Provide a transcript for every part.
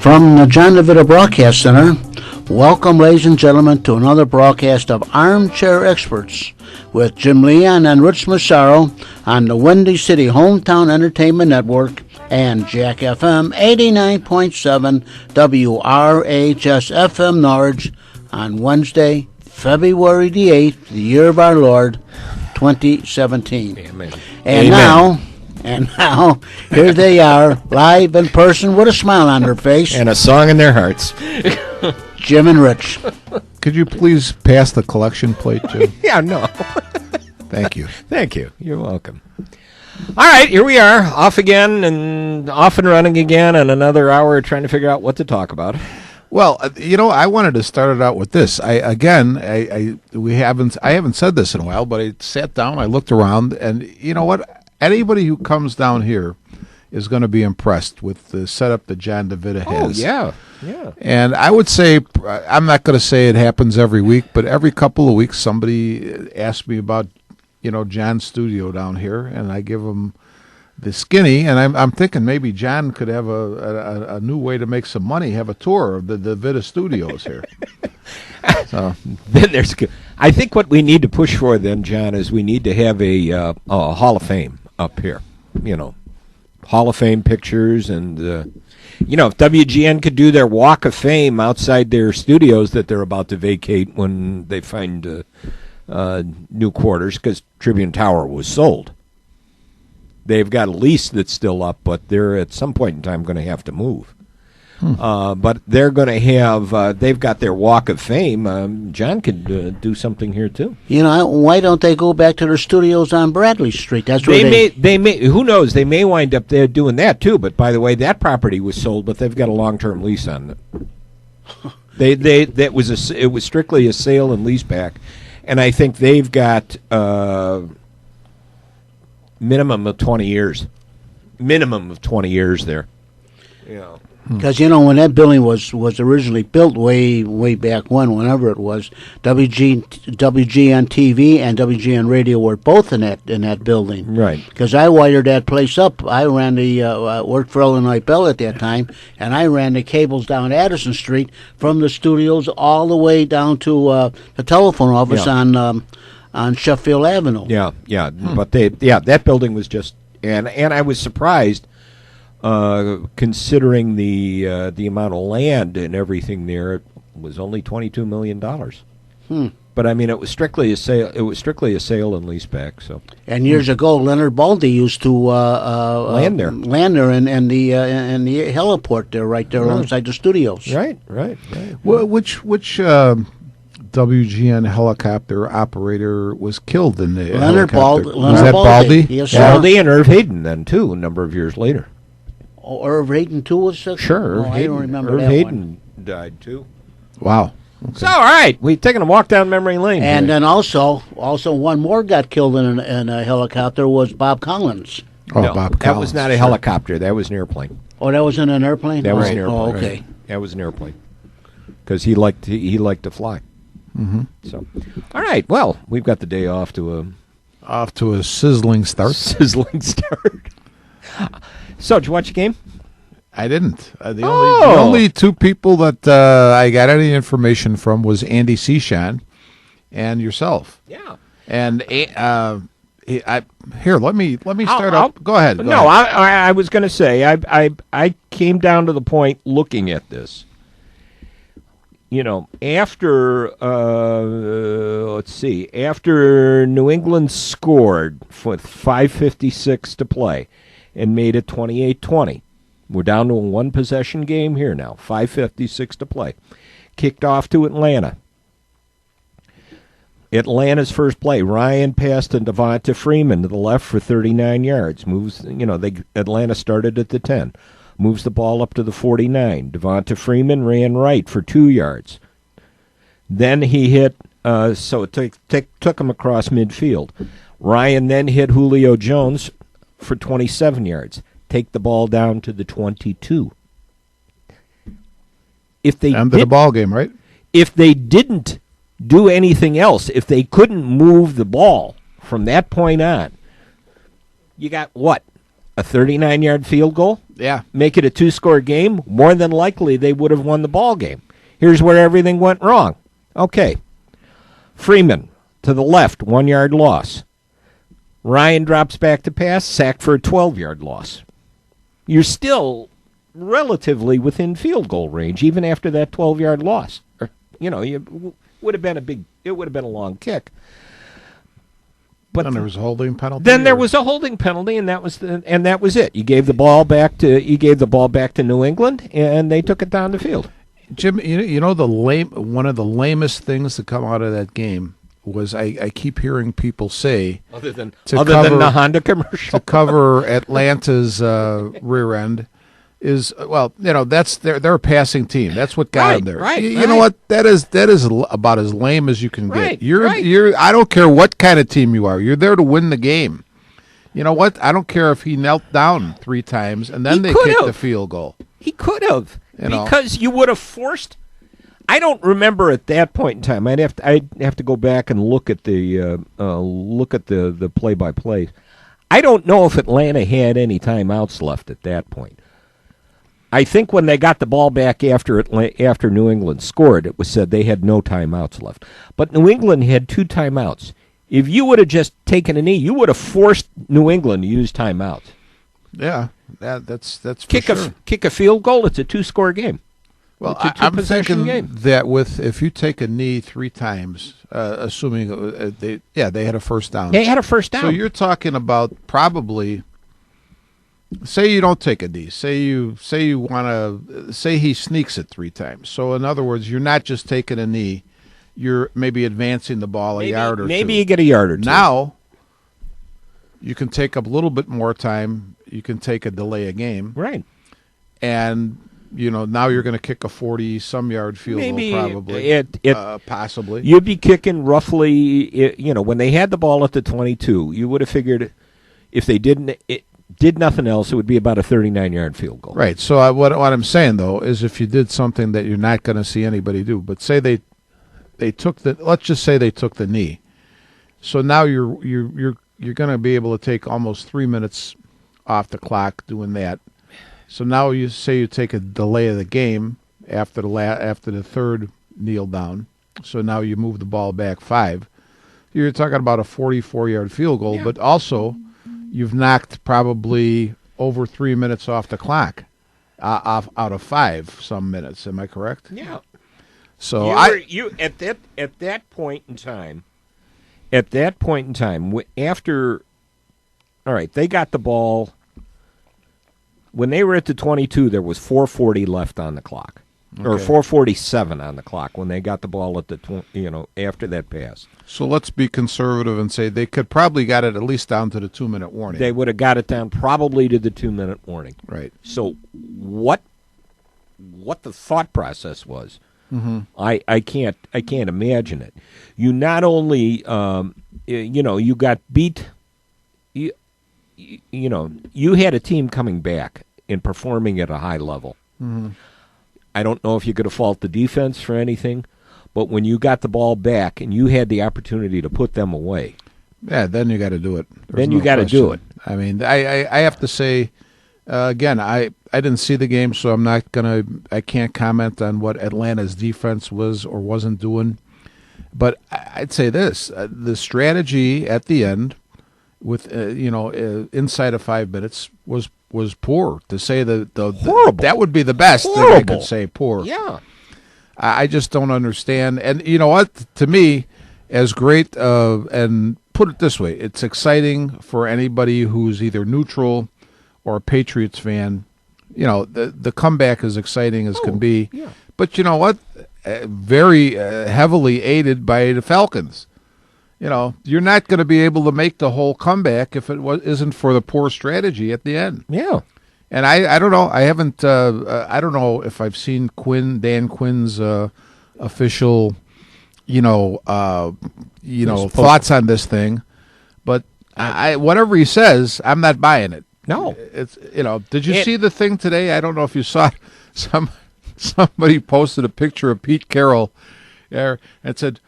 From the John DeVito Broadcast Center, welcome, ladies and gentlemen, to another broadcast of Armchair Experts with Jim Leon and Rich Massaro on the Windy City Hometown Entertainment Network and Jack FM 89.7 WRHS FM Norwich on Wednesday, February the 8th, the year of our Lord, 2017. Amen. And Amen. now, here they are, live in person with a smile on their face. And a song in their hearts. Jim and Rich. Could you please pass the collection plate, Jim? Yeah, no. Thank you. Thank you. You're welcome. All right, here we are, off again and off and running again, and another hour trying to figure out what to talk about. Well, I wanted to start it out with this. I haven't said this in a while, but I sat down, I looked around, and you know what? Anybody who comes down here is going to be impressed with the setup that John DeVito has. Oh, yeah. And I would say, I'm not going to say it happens every week, but every couple of weeks somebody asks me about, John's studio down here, and I give them the skinny, and I'm thinking maybe John could have a new way to make some money, have a tour of the DeVito studios here. So Then I think what we need to push for then, John, is we need to have a Hall of Fame up here. Hall of Fame pictures, and if WGN could do their Walk of Fame outside their studios that they're about to vacate when they find new quarters, because Tribune Tower was sold. They've got a lease that's still up, but they're at some point in time going to have to move. But they're going to have, they've got their Walk of Fame. John could do something here, too. Why don't they go back to their studios on Bradley Street? That's where they may, who knows, they may wind up there doing that, too. But, by the way, that property was sold, but they've got a long-term lease on it. It was strictly a sale and lease back. And I think they've got minimum of 20 years. Minimum of 20 years there. Because, when that building was originally built way back whenever it was, WGN TV and WGN Radio were both in that building. Right. Because I wired that place up. I ran worked for Illinois Bell at that time, and I ran the cables down Addison Street from the studios all the way down to the telephone office on Sheffield Avenue. Yeah. But that building was just, and I was surprised. Considering the amount of land and everything there, it was only $22 million. But I mean, it was strictly a sale. It was strictly a sale and lease back. So. And years ago, Leonard Baldy used to land there in the heliport there, right there alongside the studios. Right. Well, which WGN helicopter operator was killed in the Leonard helicopter? Baldy. Was that Baldy? Yes, Baldy and Irv Hayden then too. A number of years later. Oh, Irv Hayden too was sick? Sure. I don't remember Irv that Hayden died too. Wow. Okay. So all right, we've taken a walk down memory lane. And here. then also one more got killed in a helicopter was Bob Collins. Oh, No, Bob that Collins. was not a helicopter. That was an airplane. Oh, that was in an airplane? That was an airplane. Oh, okay. Right. That was an airplane. Because he liked to fly. Mm-hmm. So, all right. Well, we've got the day off to a sizzling start. sizzling start. So, did you watch the game? I didn't. The only two people that I got any information from was Andy Seashan and yourself. Yeah. And let me start up. Go ahead. Go ahead. I was going to say I came down to the point looking at this. After after New England scored with 5:56 to play and made it 28-20. We're down to a one-possession game here now, 5:56 to play. Kicked off to Atlanta. Atlanta's first play, Ryan passed to Devonta Freeman to the left for 39 yards. Atlanta started at the 10. Moves the ball up to the 49. Devonta Freeman ran right for 2 yards. Then he hit, so it took him across midfield. Ryan then hit Julio Jones for 27 yards. Take the ball down to the 22. End of the ball game, right? If they didn't do anything else, if they couldn't move the ball from that point on, you got what? a 39-yard field goal, Yeah. make it a 2-score game, more than likely they would have won the ball game. Here's where everything went wrong. Okay. Freeman to the left, 1-yard loss. Ryan drops back to pass, sacked for a 12-yard loss. You're still relatively within field goal range, even after that 12-yard loss. Or, you would have been it would have been a long kick. But then there was a holding penalty. Then there was a holding penalty, and that was it. You gave the ball back to New England, and they took it down the field. Jim, one of the lamest things to come out of that game was I keep hearing people say Other than cover- the Honda commercial. to cover Atlanta's rear end is they're a passing team. That's what got Right, them there. right, You know right. what? That is about as lame as you can Right, get. You're right. I don't care what kind of team you are. You're there to win the game. You know what? I don't care if he knelt down 3 times and then He they could kicked have. the field goal. He could have, know. because you would have forced. I don't remember at that point in time. I'd have to go back and look at the play-by-play. I don't know if Atlanta had any timeouts left at that point. I think when they got the ball back after New England scored, it was said they had no timeouts left. But New England had 2 timeouts. If you would have just taken a knee, you would have forced New England to use timeouts. Yeah, that's for sure. Kick a field goal. It's a 2-score game. Well, It's a I'm two-possession thinking game. that if you take a knee 3 times, assuming they had a first down. They had a first down. So you're talking about probably. Say you don't take a knee. Say you want to. Say he sneaks it 3 times. So in other words, you're not just taking a knee. You're maybe advancing the ball a yard or 2. Maybe you get a yard or 2. Now, you can take up a little bit more time. You can take a delay a game, Right. and now you're going to kick a 40-some yard field Maybe goal, probably, possibly. You'd be kicking roughly, when they had the ball at the 22, you would have figured if they did nothing else, it would be about a 39-yard field goal. Right. So what I'm saying though is, if you did something that you're not going to see anybody do, but say they took let's just say they took the knee, so now you're going to be able to take almost 3 minutes off the clock doing that. So now you take a delay of the game after the third kneel down. So now you move the ball back 5. You're talking about a 44-yard field goal, but also you've knocked probably over 3 minutes off the clock, out of 5 some minutes. Am I correct? Yeah. So at that point in time, after, all right, they got the ball. When they were at the 22, there was 4:40 left on the clock, or 4:47 on the clock when they got the ball at the after that pass. So let's be conservative and say they could probably got it at least down to the 2-minute warning. They would have got it down probably to the 2-minute warning. Right. So what the thought process was, I can't imagine it. You not only you got beat. You had a team coming back and performing at a high level. Mm-hmm. I don't know if you could fault the defense for anything, but when you got the ball back and you had the opportunity to put them away, Yeah, then you got to do it. Then you gotta do it. I mean, I have to say, again, I didn't see the game, so I can't comment on what Atlanta's defense was or wasn't doing. But I'd say this: the strategy at the end, with inside of 5 minutes, was poor. To say Horrible. that would be the best that I Horrible. could say. Poor. yeah, I just don't understand. And you know what? To me, as great, and put it this way, it's exciting for anybody who's either neutral or a Patriots fan. The comeback is exciting as can be. yeah. But you know what? Very heavily aided by the Falcons. You're not going to be able to make the whole comeback if it isn't for the poor strategy at the end. yeah. And I don't know. I haven't. I don't know if I've seen Dan Quinn's official, thoughts on this thing. But whatever he says, I'm not buying it. No. It's Did you see the thing today? I don't know if you saw it. Somebody posted a picture of Pete Carroll there and said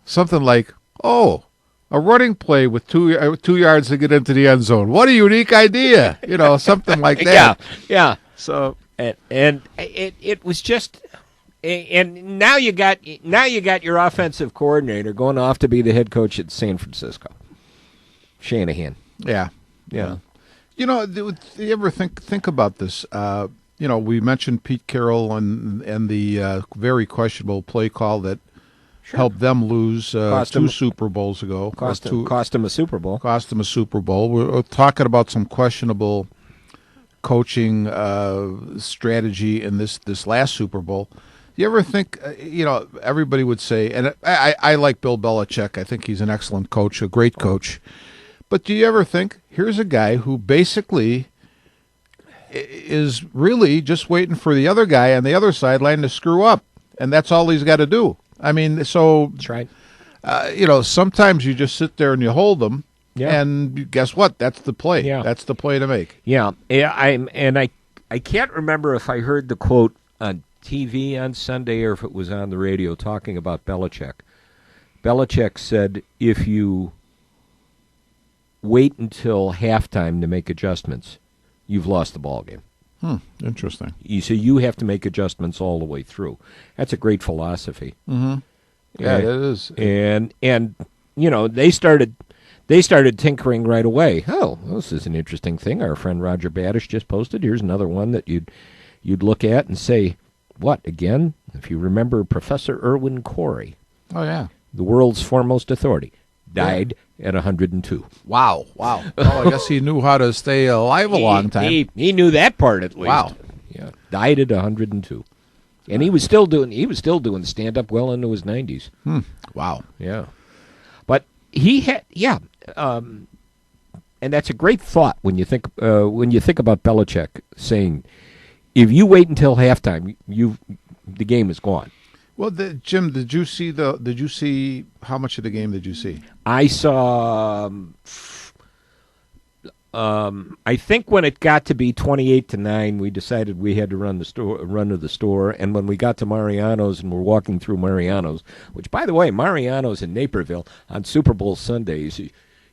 something like, "Oh, a running play with 2 yards to get into the end zone. What a unique idea, something like that. Yeah. So And it was just, and now you got your offensive coordinator going off to be the head coach at San Francisco, Shanahan. yeah. Do you ever think about this? We mentioned Pete Carroll and the very questionable play call that helped them lose two Super Bowls ago. Cost him a Super Bowl. Cost them a Super Bowl. We're talking about some questionable coaching strategy in this last Super Bowl. You ever think, everybody would say, and I like Bill Belichick. I think he's an excellent coach, a great coach. But do you ever think, here's a guy who basically is really just waiting for the other guy on the other sideline to screw up, and that's all he's got to do. I mean, so That's right. Sometimes you just sit there and you hold them, and guess what? That's the play. Yeah. That's the play to make. Yeah. I can't remember if I heard the quote on TV on Sunday or if it was on the radio talking about Belichick. Belichick said, if you wait until halftime to make adjustments, you've lost the ball game. Interesting. So you have to make adjustments all the way through. That's a great philosophy. Mm-hmm. Yeah, it is. And they started tinkering right away. Oh, this is an interesting thing. Our friend Roger Badish just posted. Here's another one that you'd look at and say, what again? If you remember Professor Irwin Corey, Oh, yeah. the world's foremost authority, died at 102. Wow. Well, I guess he knew how to stay alive a long time. He knew that part at least. Wow. Yeah, died at 102, and he was still doing stand up well into his 90s. Wow. Yeah, but he had and that's a great thought when you think about Belichick saying, if you wait until halftime, the game is gone. Well, Jim, did you see how much of the game did you see? I saw. I think when it got to be 28-9, we decided we had to run to the store, and when we got to Mariano's and we're walking through Mariano's, which, by the way, Mariano's in Naperville on Super Bowl Sundays,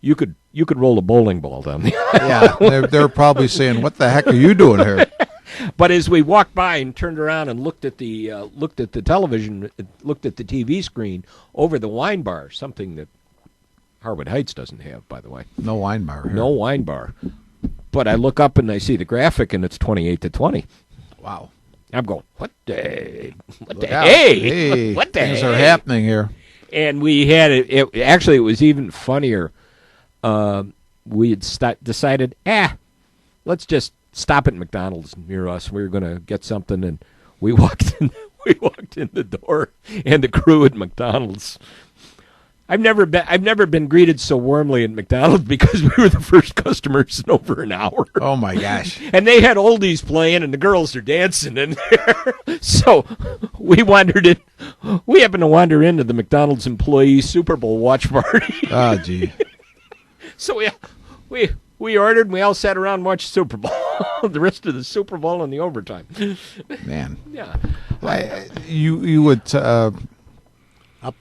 you could roll a bowling ball down there. Yeah, they're probably saying, "What the heck are you doing here?" But as we walked by and turned around and looked at the television, looked at the TV screen over the wine bar, something that Harwood Heights doesn't have, by the way. No wine bar here. No wine bar. But I look up and I see the graphic, and it's 28-20. Wow. I'm going, what the Look out. hey? Hey, What the things hey? are happening here. And we had it. Actually, it was even funnier. We had decided, let's just stop at McDonald's near us. We were going to get something, and we walked in. We walked in the door, and the crew at McDonald's. I've never been greeted so warmly at McDonald's because we were the first customers in over an hour. Oh my gosh! And they had oldies playing, and the girls are dancing in there. So we wandered in. We happened to wander into the McDonald's employee Super Bowl watch party. Oh, gee. So we ordered, and we all sat around and watched Super Bowl. The rest of the Super Bowl and the overtime. Man. Yeah. You would.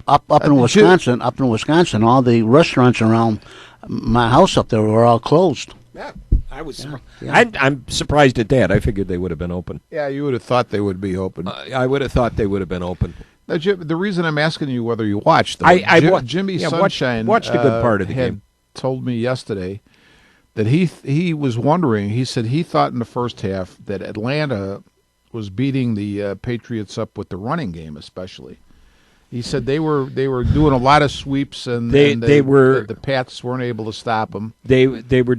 Up in Wisconsin, all the restaurants around my house up there were all closed. Yeah. I was. Yeah. I'm surprised at that. I figured they would have been open. Yeah, you would have thought they would be open. I would have thought they would have been open. Now, Jim, the reason I'm asking you whether you watched, Jimmy Sunshine watched a good part of the game. Told me yesterday that he was wondering. He said he thought in the first half that Atlanta was beating the Patriots up with the running game, especially. He said they were doing a lot of sweeps, and the Pats weren't able to stop them. They were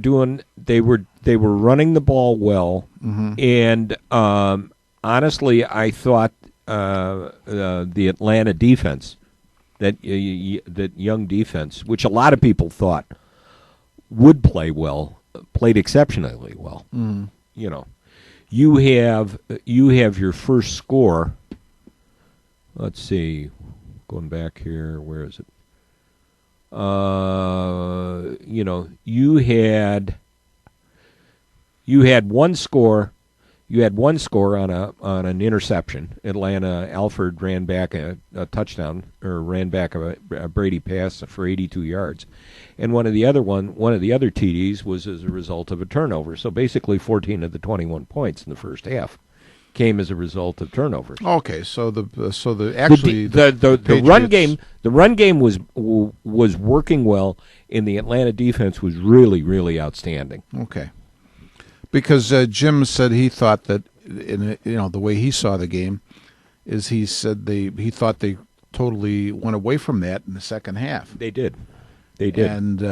running the ball well, and honestly, I thought the Atlanta defense, that young defense, which a lot of people thought would play well, played exceptionally well. You know, you have your first score. Let's see. Going back here, where is it? You had one score. You had one score on an interception. Atlanta Alford ran back a touchdown, or ran back a Brady pass for 82 yards, and one of the other TDs was as a result of a turnover. So basically, 14 of the 21 points in the first half came as a result of turnovers. Okay, so the run game was working well, and the Atlanta defense was really, really outstanding. Okay. Because Jim said he thought that, the way he saw the game, is he said he thought they totally went away from that in the second half. They did. And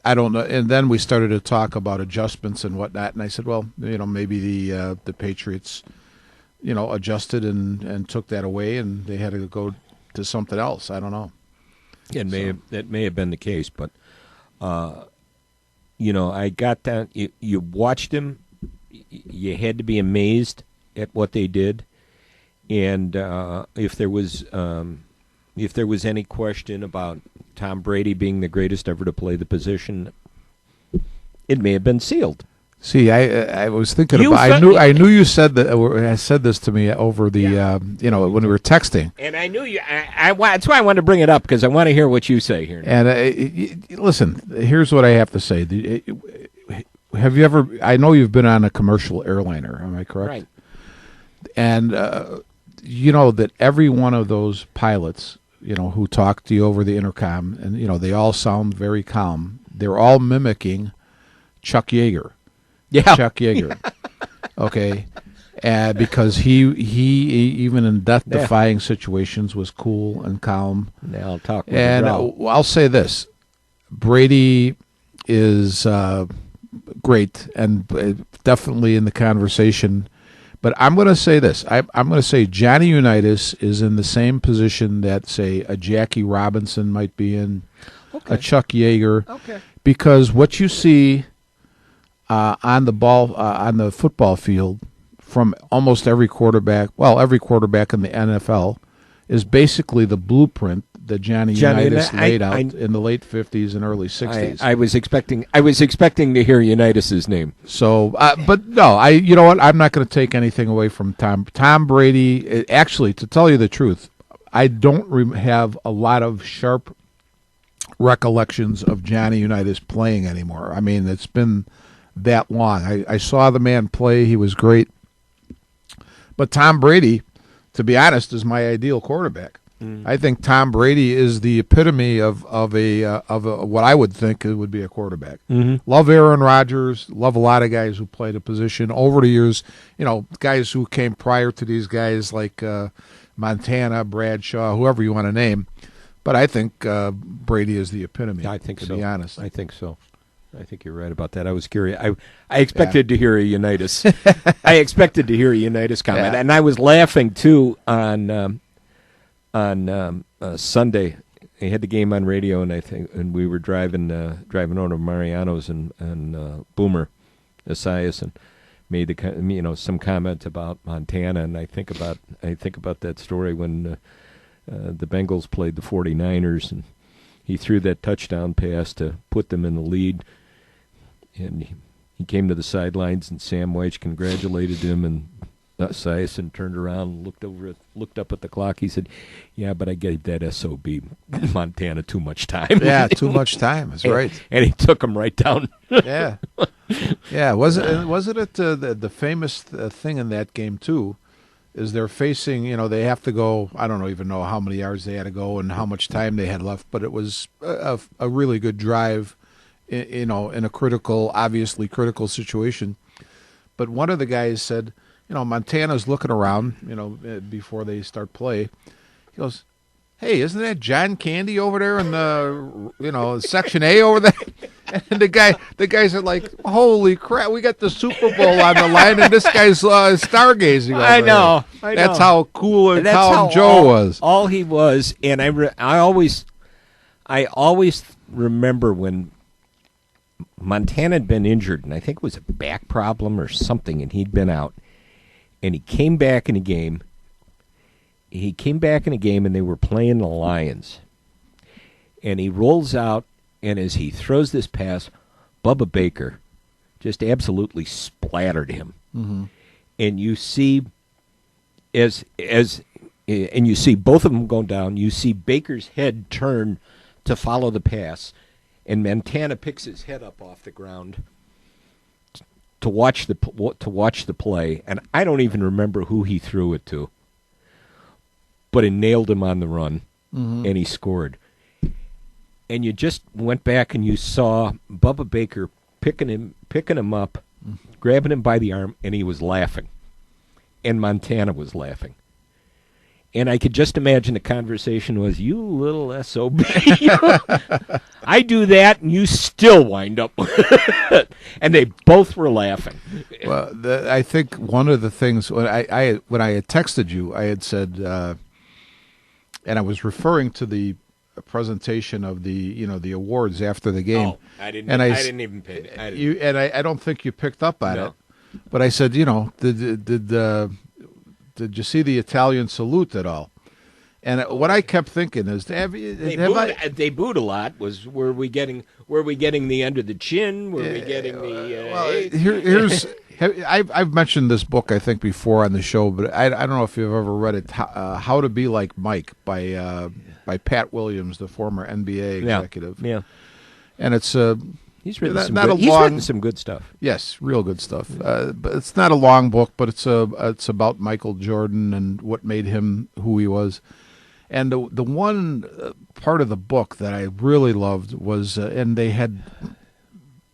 I don't know. And then we started to talk about adjustments and whatnot. And I said, well, maybe the Patriots, adjusted and took that away, and they had to go to something else. I don't know. That may have been the case, but I got that. You watched him. You had to be amazed at what they did, and if there was any question about Tom Brady being the greatest ever to play the position, it may have been sealed. See, I was thinking about. I knew you said that. I said this to me over the when we were texting. And I knew you. That's why I wanted to bring it up, because I want to hear what you say here. And listen, here's what I have to say. Have you ever? I know you've been on a commercial airliner. Am I correct? Right. And you know that every one of those pilots, who talk to you over the intercom, and they all sound very calm. They're all mimicking Chuck Yeager. Yeah. Chuck Yeager. Okay. Because he even in death-defying situations was cool and calm. Now I'll talk. And I'll say this: Brady is great and definitely in the conversation. But I'm going to say this: I'm going to say Johnny Unitas is in the same position that, say, a Jackie Robinson might be in, a Chuck Yeager. Okay. Because what you see on the football field from almost every quarterback in the NFL is basically the blueprint that Johnny Unitas laid out in the late 50s and early 60s. I was expecting to hear Unitas's name. So, but no, you know what? I'm not going to take anything away from Tom Brady. Actually, to tell you the truth, I don't have a lot of sharp recollections of Johnny Unitas playing anymore. I mean, it's been that long. I saw the man play. He was great. But Tom Brady, to be honest, is my ideal quarterback. I think Tom Brady is the epitome of what I would think it would be a quarterback. Love Aaron Rodgers. Love a lot of guys who played a position over the years. Guys who came prior to these guys like Montana, Bradshaw, whoever you want to name. But I think Brady is the epitome. I think to be honest. I think so. I think you're right about that. I was curious. I expected to hear a Unitas. I expected to hear a Unitas comment, and I was laughing too on Sunday. They had the game on radio, and we were driving over to Mariano's and Boomer Esiason and made some comment about Montana, and I think about that story when the Bengals played the 49ers, and he threw that touchdown pass to put them in the lead, and he came to the sidelines, and Sam Weich congratulated him, and Esiason turned around and looked up at the clock. He said, "Yeah, but I gave that SOB Montana too much time." Yeah, too much time. That's right. And he took him right down. Yeah. Wasn't it the famous thing in that game too? Is they're facing, they have to go. I don't even know how many yards they had to go and how much time they had left, but it was a really good drive, in a obviously critical situation. But one of the guys said, Montana's looking around, before they start play. He goes, "Hey, isn't that John Candy over there in the, Section A over there?" And the guys are like, "Holy crap, we got the Super Bowl on the line, and this guy's stargazing over I know. That's how cool and That's calm how Joe was. All he was, and I always remember when Montana had been injured, and I think it was a back problem or something, and he'd been out. And he came back in a game. And they were playing the Lions. And he rolls out, and as he throws this pass, Bubba Baker just absolutely splattered him. and you see and you see both of them going down. You see Baker's head turn to follow the pass, and Montana picks his head up off the ground to watch the play. And I don't even remember who he threw it to, but it nailed him on the run, and he scored. And you just went back and you saw Bubba Baker picking him up, grabbing him by the arm, and he was laughing, and Montana was laughing. And I could just imagine the conversation was, "You little SOB, I do that, and you still wind up." And they both were laughing. Well, I think one of the things when I had texted you, I had said, and I was referring to the presentation of the awards after the game. Oh, I didn't even pay it. I don't think you picked up on it. But I said, did you see the Italian salute at all? And what I kept thinking is, they booed a lot. Were we getting the under the chin? Were we getting the? Here's I've mentioned this book I think before on the show, but I don't know if you've ever read it. How to Be Like Mike by Pat Williams, the former NBA executive. Yeah. And it's he's written he's written some good stuff. Yes, real good stuff. But it's not a long book, but it's about Michael Jordan and what made him who he was. And the one part of the book that I really loved was, and they had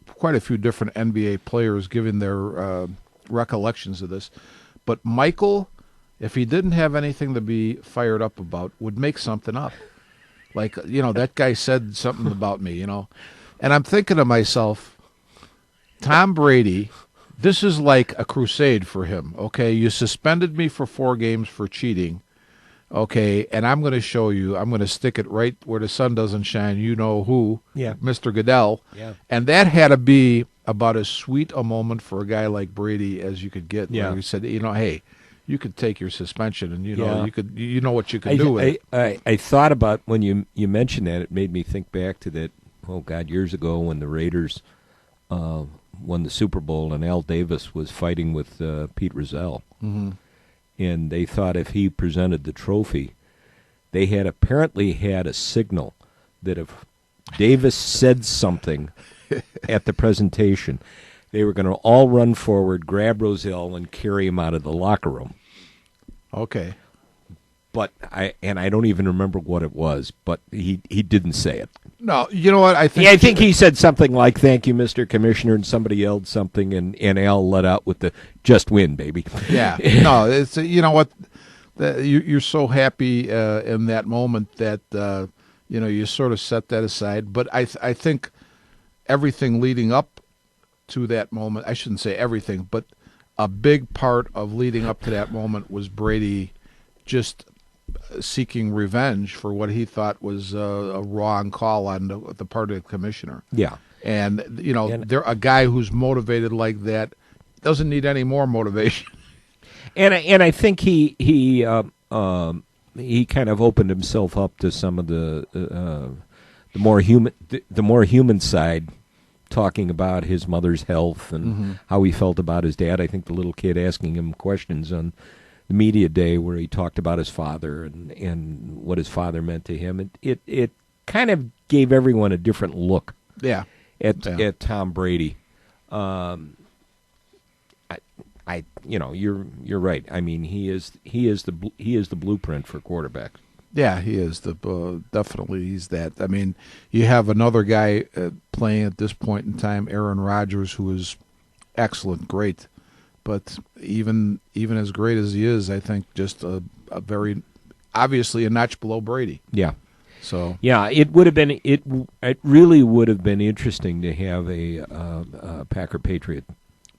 quite a few different NBA players giving their recollections of this, but Michael, if he didn't have anything to be fired up about, would make something up. Like, that guy said something about me, And I'm thinking to myself, Tom Brady, this is like a crusade for him, okay? You suspended me for 4 games for cheating, okay? And I'm going to show you, I'm going to stick it right where the sun doesn't shine, you know who, Mr. Goodell. Yeah. And that had to be about as sweet a moment for a guy like Brady as you could get. Yeah. Where he said, hey, you could take your suspension, and you know what you could do with it. I thought about when you mentioned that, it made me think back to that. Oh God, years ago when the Raiders won the Super Bowl and Al Davis was fighting with Pete Rozelle, and they thought if he presented the trophy, they had apparently had a signal that if Davis said something at the presentation, they were going to all run forward, grab Rozelle, and carry him out of the locker room. Okay. But I don't even remember what it was, but he didn't say it. No, you know what? I think he said something like, "Thank you, Mr. Commissioner," and somebody yelled something, and Al let out with the "Just win, baby." Yeah. No, it's you know what? You're so happy in that moment that you sort of set that aside. But I think everything leading up to that moment, I shouldn't say everything, but a big part of leading up to that moment was Brady just seeking revenge for what he thought was a wrong call on the part of the commissioner. Yeah. And, they're a guy who's motivated like that doesn't need any more motivation. And I think he kind of opened himself up to some of the more human side, talking about his mother's health and how he felt about his dad. I think the little kid asking him questions on the media day where he talked about his father and what his father meant to him. It kind of gave everyone a different look. Yeah. At Tom Brady. You're right. I mean, he is the blueprint for quarterbacks. Yeah, he is definitely he's that. I mean, you have another guy playing at this point in time, Aaron Rodgers, who is excellent, great, but even as great as he is, I think just a very obviously a notch below Brady. Yeah. So yeah, it really would have been interesting to have a Packer Patriot.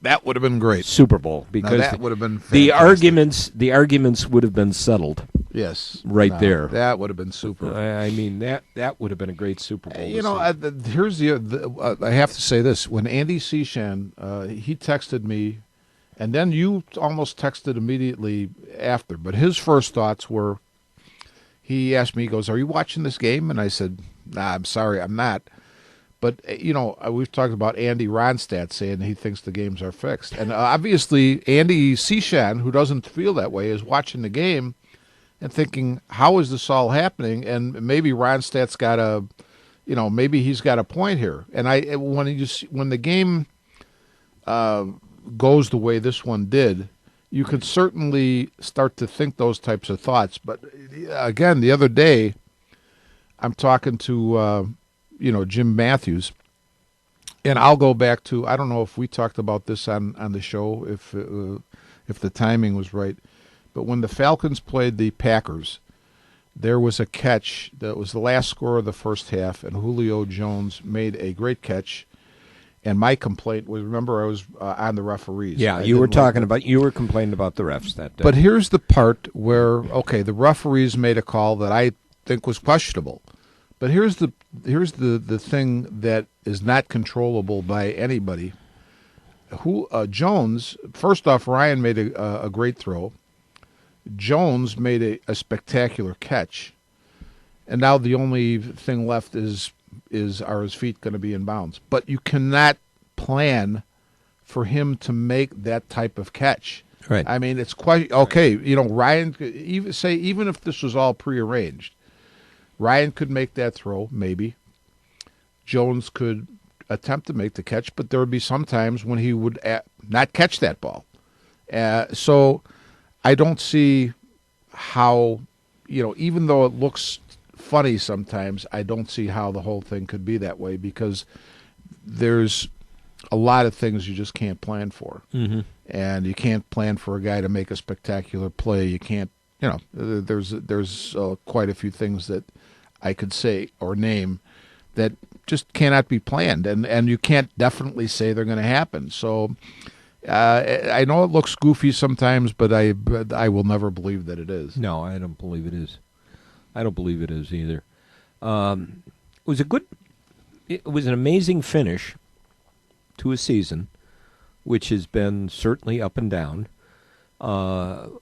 That would have been great. Super Bowl, because that would have been fantastic. The arguments would have been settled. Yes, there. That would have been super. I mean, that would have been a great Super Bowl. Here's I have to say this: when Andy Seshan, he texted me, and then you almost texted immediately after. But his first thoughts were, he asked me, he goes, "Are you watching this game?" And I said, "Nah, I'm sorry, I'm not." But, we've talked about Andy Ronstadt saying he thinks the games are fixed. And obviously, Andy Sishan, who doesn't feel that way, is watching the game and thinking, how is this all happening? And maybe Ronstadt's got maybe he's got a point here. And when the game goes the way this one did, you could certainly start to think those types of thoughts. But, again, the other day, I'm talking to Jim Matthews, and I'll go back to, I don't know if we talked about this on the show, if the timing was right, but when the Falcons played the Packers, there was a catch that was the last score of the first half, and Julio Jones made a great catch. And my complaint was, remember, I was on the referees. Yeah, you were complaining about the refs that day. But here's the part where, okay, the referees made a call that I think was questionable. But here's the thing that is not controllable by anybody. Jones, first off, Ryan made a great throw. Jones made a spectacular catch. And now the only thing left is are his feet going to be in bounds? But you cannot plan for him to make that type of catch. Right. I mean, it's quite okay. Ryan could even if this was all prearranged, Ryan could make that throw, maybe. Jones could attempt to make the catch, but there would be some times when he would not catch that ball. So I don't see how, even though it looks funny sometimes, I don't see how the whole thing could be that way, because there's a lot of things you just can't plan for. Mm-hmm. And you can't plan for a guy to make a spectacular play. You can't, there's quite a few things that I could say or name that just cannot be planned, and you can't definitely say they're going to happen. So I know it looks goofy sometimes, but I will never believe that it is. No, I don't believe it is. I don't believe it is either. It was an amazing finish to a season, which has been certainly up and down.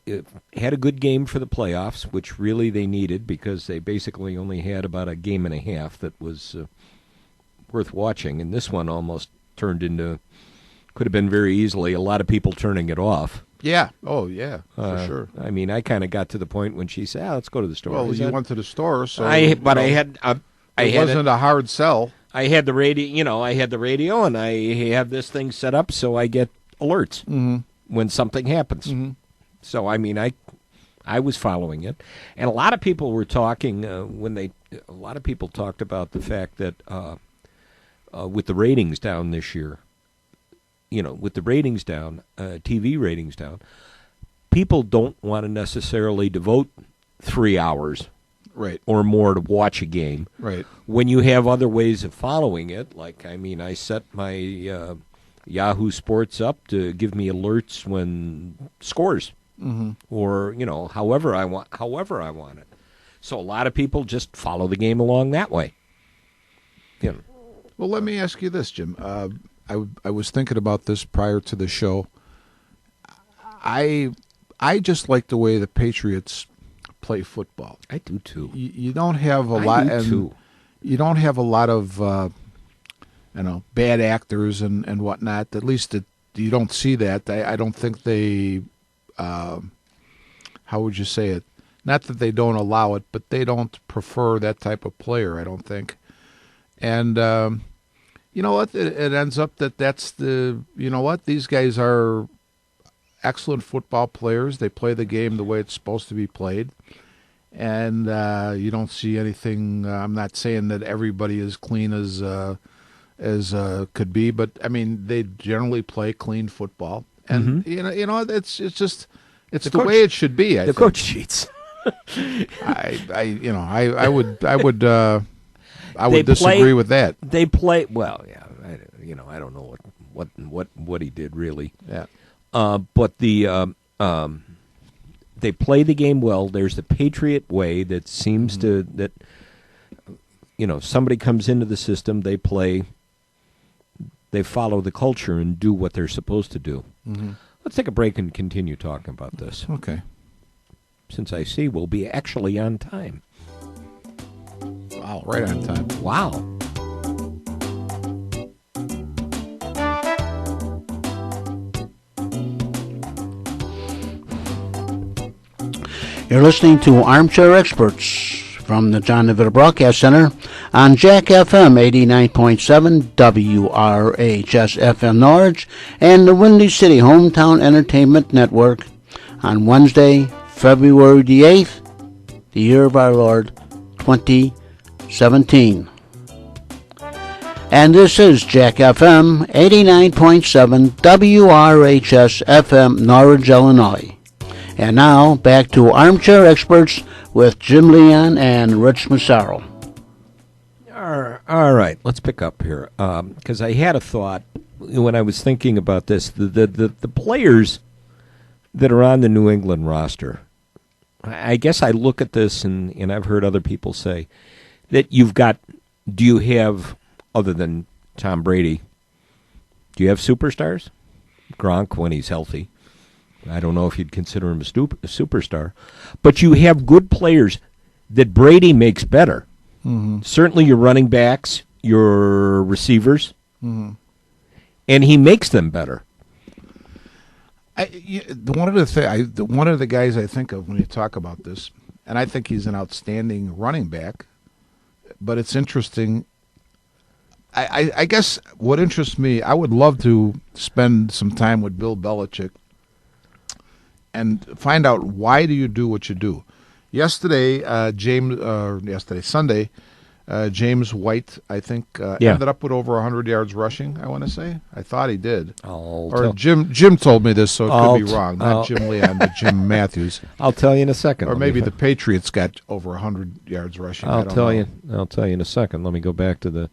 It had a good game for the playoffs, which really they needed, because they basically only had about a game and a half that was worth watching. And this one almost turned into, could have been very easily a lot of people turning it off. Yeah. Oh, yeah, for sure. I mean, I kind of got to the point when she said, let's go to the store. Well, you went to the store, so... it wasn't a hard sell. I had the radio, and I have this thing set up so I get alerts when something happens. Mm-hmm. So, I mean, I was following it. And a lot of people were talking, a lot of people talked about the fact that with the ratings down this year, with the ratings down, TV ratings down, people don't want to necessarily devote 3 hours or more to watch a game. Right. When you have other ways of following it, like, I set my Yahoo Sports up to give me alerts when scores, or however I want it. So a lot of people just follow the game along that way. Well, let me ask you this, Jim. I was thinking about this prior to the show. I just like the way the Patriots play football. I do too. You don't have a lot, and you don't have a lot of bad actors and whatnot. At least you don't see that. I don't think they. How would you say it? Not that they don't allow it, but they don't prefer that type of player, I don't think. And you know what? It ends up that's these guys are excellent football players. They play the game the way it's supposed to be played. And you don't see anything. I'm not saying that everybody is clean as could be, but I mean they generally play clean football, and it's just the way it should be. I think. Coach cheats. I would disagree with that. They play well. Yeah, I don't know what he did really. Yeah, but they play the game well. There's the Patriot way that seems to somebody comes into the system, they play, they follow the culture and do what they're supposed to do. Mm-hmm. Let's take a break and continue talking about this. Okay. Since I see we'll be actually on time. Wow, right on time. Wow. You're listening to Armchair Experts from the John DeVito Broadcast Center on Jack FM 89.7 WRHS FM Norwich and the Windy City Hometown Entertainment Network on Wednesday, February the 8th, the year of our Lord, 2017. And this is Jack FM 89.7 WRHS FM Norwich, Illinois. And now, back to Armchair Experts with Jim Leon and Rich Massaro. All right, let's pick up here. Because I had a thought when I was thinking about this. The players that are on the New England roster, I guess I look at this, and I've heard other people say, that do you have, other than Tom Brady, do you have superstars? Gronk, when he's healthy. I don't know if you'd consider him a superstar. But you have good players that Brady makes better. Mm-hmm. Certainly your running backs, your receivers, and he makes them better. One of the guys I think of when you talk about this, and I think he's an outstanding running back, but it's interesting. I guess what interests me, I would love to spend some time with Bill Belichick and find out why do you do what you do. Sunday, James White, I think, ended up with over 100 yards rushing, I want to say. I thought he did. Jim told me this, so it could be wrong. Not Jim Leon, but Jim Matthews. I'll tell you in a second. Or maybe the Patriots got over 100 yards rushing. I'll tell you in a second. Let me go back to the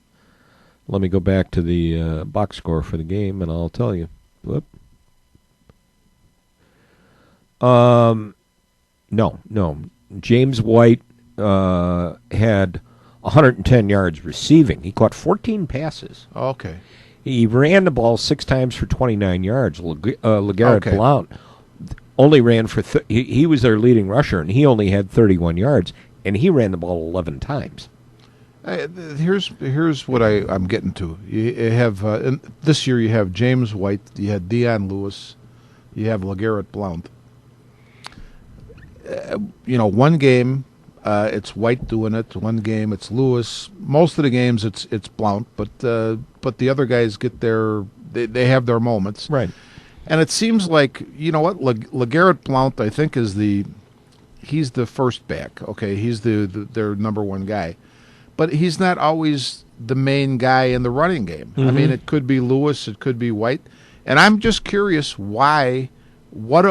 box score for the game, and I'll tell you. Whoop. No. James White had 110 yards receiving. He caught 14 passes. Okay. He ran the ball 6 times for 29 yards. LeGarrette Blount only ran for he was their leading rusher, and he only had 31 yards, and he ran the ball 11 times. Here's what I'm getting to. You have this year you have James White, you had Dion Lewis, you have LeGarrette Blount. One game it's White doing it. One game it's Lewis. Most of the games it's Blount, but the other guys get they have their moments. Right. And it seems like, you know what, LeGarrette Blount, I think, he's the first back. Okay, he's their number one guy, but he's not always the main guy in the running game. Mm-hmm. I mean, it could be Lewis, it could be White, and I'm just curious why. What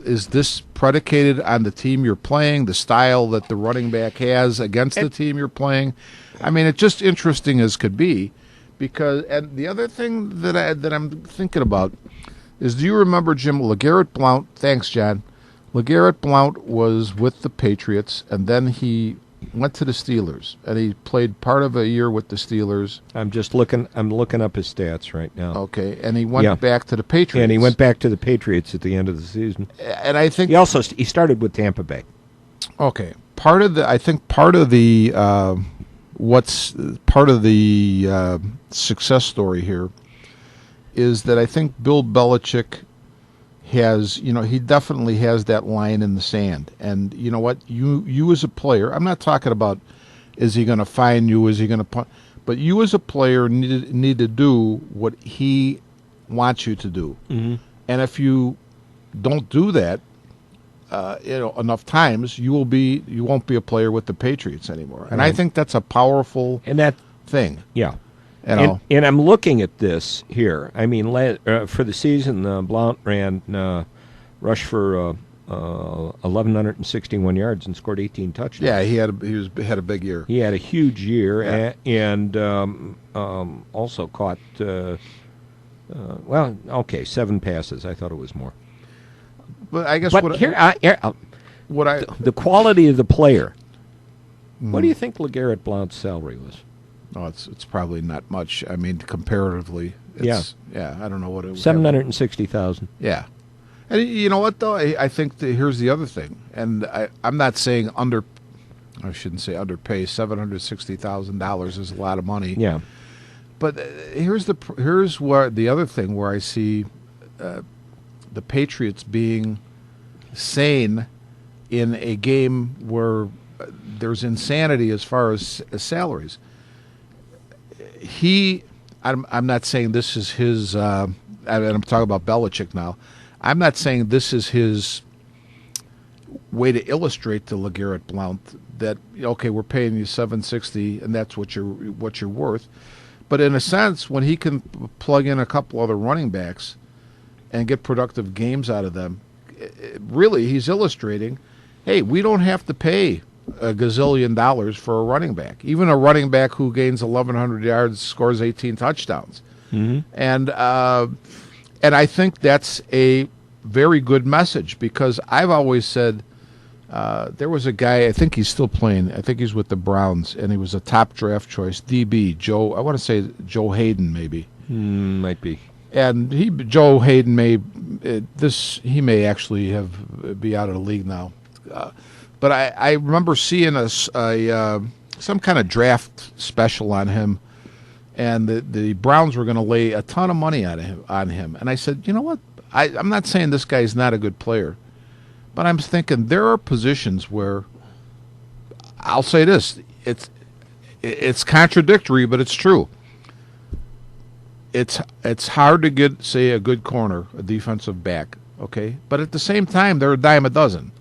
is this predicated on the team you're playing, the style that the running back has against the team you're playing? I mean, it's just interesting as could be, and the other thing that I'm thinking about is, do you remember, Jim, LeGarrette Blount? Thanks, John. LeGarrette Blount was with the Patriots, and then he went to the Steelers, and he played part of a year with the Steelers. I'm looking up his stats right now. Okay, and he went back to the Patriots. And he went back to the Patriots at the end of the season. And I think he started with Tampa Bay. Okay, part of the success story here is that I think Bill Belichick he definitely has that line in the sand. And you know what? You as a player, I'm not talking about is he going to fine you, is he going to but you as a player need to do what he wants you to do. Mm-hmm. And if you don't do that, enough times, you won't be a player with the Patriots anymore. And I think that's a powerful thing. Yeah. And I'm looking at this here. I mean, for the season, Blount rushed for 1,161 yards and scored 18 touchdowns. Yeah, he had a big year. He had a huge year, and also caught 7 passes. I thought it was more. But I guess the quality of the player. What do you think LeGarrette Blount's salary was? Oh, it's probably not much. I mean, comparatively, I don't know what it was. $760,000. Yeah, and you know what though? I think here's the other thing, and I'm not saying I shouldn't say underpay. $760,000 is a lot of money. Yeah, but here's where the other thing where I see the Patriots being sane in a game where there's insanity as far as salaries. I'm not saying this is his, and I'm talking about Belichick now. I'm not saying this is his way to illustrate to LeGarrette Blount that, okay, we're paying you $760 and that's what you're worth. But in a sense, when he can plug in a couple other running backs and get productive games out of them, really he's illustrating, hey, we don't have to pay a gazillion dollars for a running back. Even a running back who gains 1,100 yards scores 18 touchdowns. Mm-hmm. And I think that's a very good message, because I've always said there was a guy, I think he's still playing, I think he's with the Browns, and he was a top draft choice, DB, Joe, I want to say Joe Hayden maybe. Might be. And Joe Hayden may actually be out of the league now. But I remember seeing some kind of draft special on him, and the Browns were going to lay a ton of money on him. And I said, you know what? I'm not saying this guy's not a good player, but I'm thinking there are positions where, I'll say this, it's contradictory, but it's true. It's hard to get, say, a good corner, a defensive back, okay? But at the same time, they're a dime a dozen.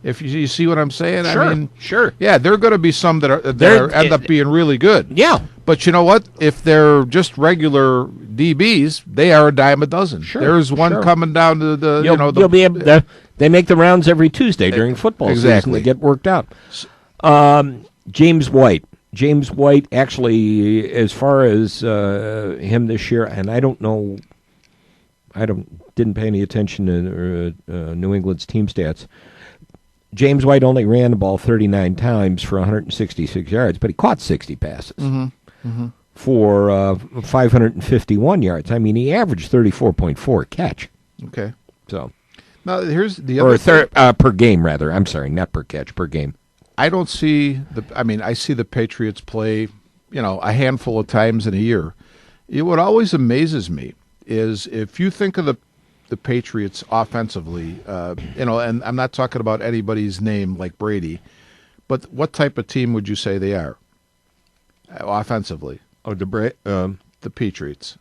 If you see what I'm saying? Sure, I mean, sure. Yeah, there are going to be some that end up being really good. Yeah. But you know what? If they're just regular DBs, they are a dime a dozen. Sure. There's one coming down to You'll be able to, they make the rounds every Tuesday during football season. They get worked out. James White. James White, actually, as far as him this year, and I don't know, didn't pay any attention to New England's team stats. James White only ran the ball 39 times for 166 yards, but he caught 60 passes for 551 yards. I mean, he averaged 34.4 catch. Okay. So now here's the other per game, rather. I'm sorry, not per catch, per game. I don't see I see the Patriots play, a handful of times in a year. What always amazes me is if you think of the Patriots offensively, and I'm not talking about anybody's name like Brady, but what type of team would you say they are offensively? Oh, the Patriots.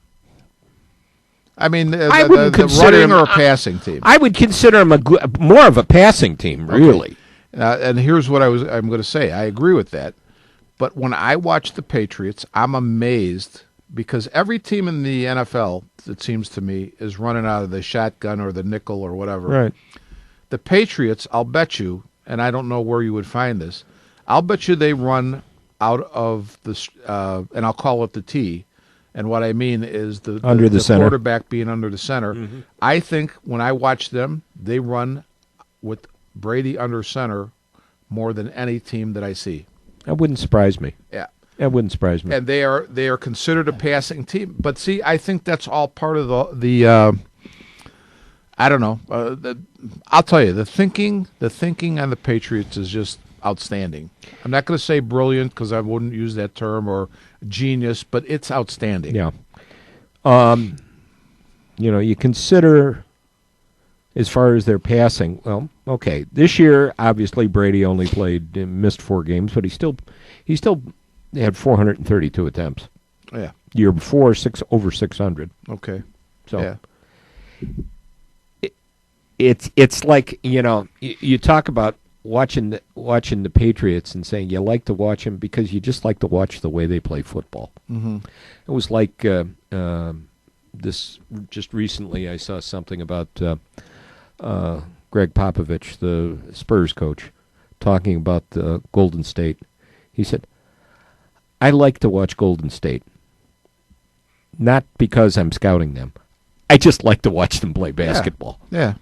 I mean, I wouldn't the consider running them or a passing team. I would consider them more of a passing team, really. Okay. And here's what I'm going to say. I agree with that, but when I watch the Patriots, I'm amazed. Because every team in the NFL, it seems to me, is running out of the shotgun or the nickel or whatever. Right. The Patriots, I'll bet you, and I don't know where you would find this, I'll bet you they run out of the, and I'll call it the T, and what I mean is the center. Quarterback being under the center. Mm-hmm. I think when I watch them, they run with Brady under center more than any team that I see. That wouldn't surprise me. Yeah. That wouldn't surprise me. And they are considered a passing team. But see, I think that's all part of the I don't know. I'll tell you, the thinking on the Patriots is just outstanding. I'm not going to say brilliant because I wouldn't use that term, or genius, but it's outstanding. Yeah. You consider as far as their passing. Well, okay, this year obviously Brady only missed 4 games, but he still had 432 attempts. Yeah. Year before, over 600. Okay. So yeah. It's like, you talk about watching the Patriots and saying you like to watch them because you just like to watch the way they play football. Mm-hmm. It was like this just recently I saw something about Greg Popovich, the Spurs coach, talking about Golden State. He said, I like to watch Golden State, not because I'm scouting them. I just like to watch them play basketball. Yeah.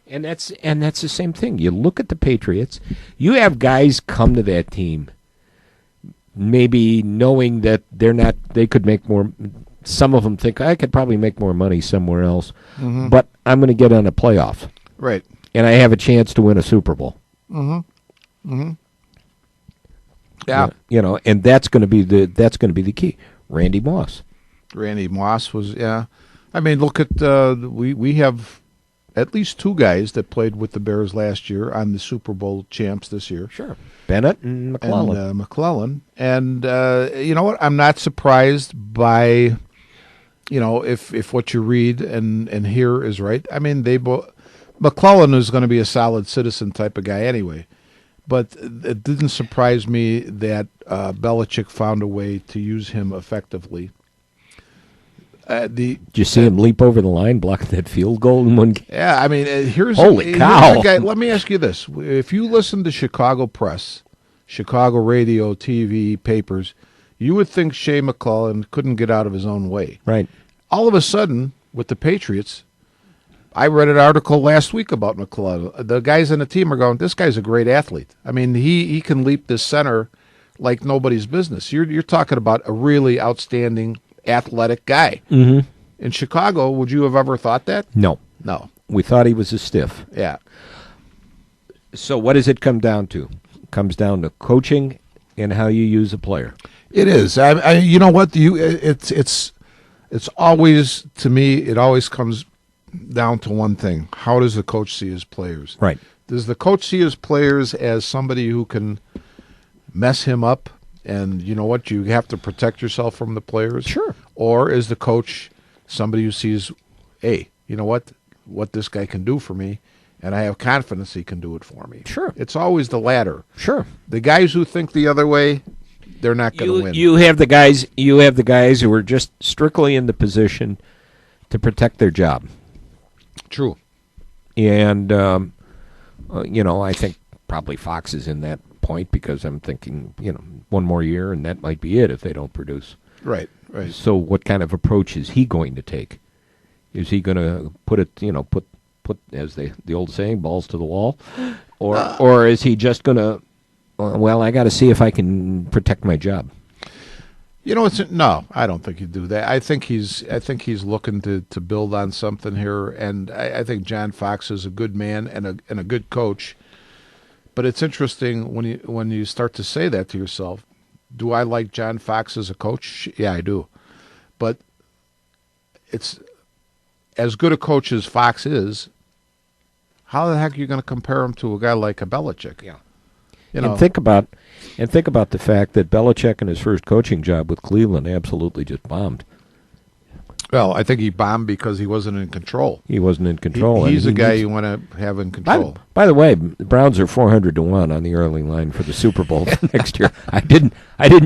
And that's the same thing. You look at the Patriots, you have guys come to that team maybe knowing that they could make more. Some of them think I could probably make more money somewhere else, but I'm going to get on a playoff. Right. And I have a chance to win a Super Bowl. Mm-hmm. Mm-hmm. Yeah. And that's going to be the key. Randy Moss was, yeah. I mean, look at we have at least two guys that played with the Bears last year on the Super Bowl champs this year. Sure. Bennett and McClellan. And McClellan. And you know what? I'm not surprised by, if what you read and hear is right. I mean, McClellan is going to be a solid citizen type of guy anyway. But it didn't surprise me that Belichick found a way to use him effectively. Did you see him leap over the line, blocking that field goal in one game? Yeah, I mean, Holy cow. a guy, let me ask you this. If you listen to Chicago press, Chicago radio, TV, papers, you would think Shea McClellan couldn't get out of his own way. Right. All of a sudden, with the Patriots, I read an article last week about McClellan. The guys on the team are going, this guy's a great athlete. I mean, he can leap this center like nobody's business. You're talking about a really outstanding athletic guy. Mm-hmm. In Chicago, would you have ever thought that? No. No. We thought he was a stiff. Yeah. So what does it come down to? It comes down to coaching and how you use a player. It is. You know what? It's always, to me, it always comes down to one thing. How does the coach see his players? Right. Does the coach see his players as somebody who can mess him up? And you know what? You have to protect yourself from the players. Sure. Or is the coach somebody who sees, hey, you know what this guy can do for me, and I have confidence he can do it for me. Sure. It's always the latter. Sure. The guys who think the other way, they're not going to win. You have the guys who are just strictly in the position to protect their job. True. And I think probably Fox is in that point because I'm thinking, one more year and that might be it if they don't produce. Right. So what kind of approach is he going to take? Is he going to put as the old saying, balls to the wall, or is he just going to? Well, I got to see if I can protect my job. No, I don't think he'd do that. I think he's looking to build on something here, and I think John Fox is a good man and a good coach. But it's interesting when you start to say that to yourself. Do I like John Fox as a coach? Yeah, I do. But it's as good a coach as Fox is. How the heck are you going to compare him to a guy like a Belichick? Yeah. And think about the fact that Belichick in his first coaching job with Cleveland absolutely just bombed. Well, I think he bombed because he wasn't in control. He wasn't in control. He's a guy you want to have in control. By the way, the Browns are 400-1 on the early line for the Super Bowl next year. I didn't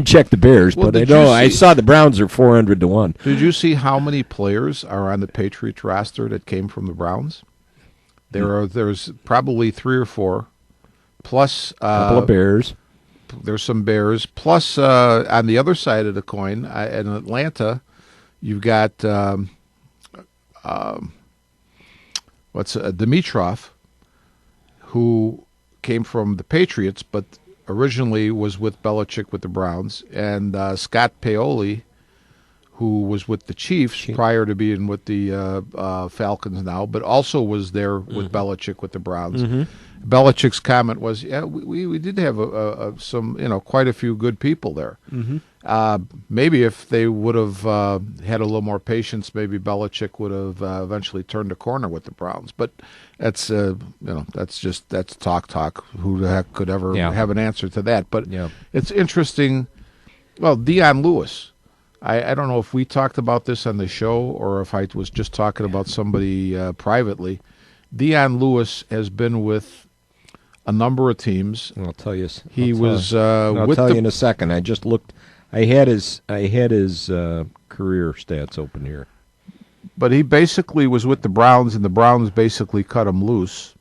check the Bears, but I saw the Browns are 400-1. Did you see how many players are on the Patriots roster that came from the Browns? There's probably 3 or 4, plus a couple of Bears. There's some Bears. Plus, on the other side of the coin, in Atlanta, you've got Dimitrov, who came from the Patriots, but originally was with Belichick with the Browns, and Scott Paoli, who was with the Chiefs prior to being with the Falcons now, but also was there with Belichick with the Browns. Mm-hmm. Belichick's comment was, "Yeah, we did have some quite a few good people there. Mm-hmm. Maybe if they would have had a little more patience, maybe Belichick would have eventually turned a corner with the Browns. But that's that's talk. Who the heck could ever have an answer to that? But it's interesting. Well, Dion Lewis. I don't know if we talked about this on the show or if I was just talking about somebody privately. Dion Lewis has been with a number of teams. I'll tell you. I'll tell you in a second. I just looked. I had his career stats open here. But he basically was with the Browns, and the Browns basically cut him loose.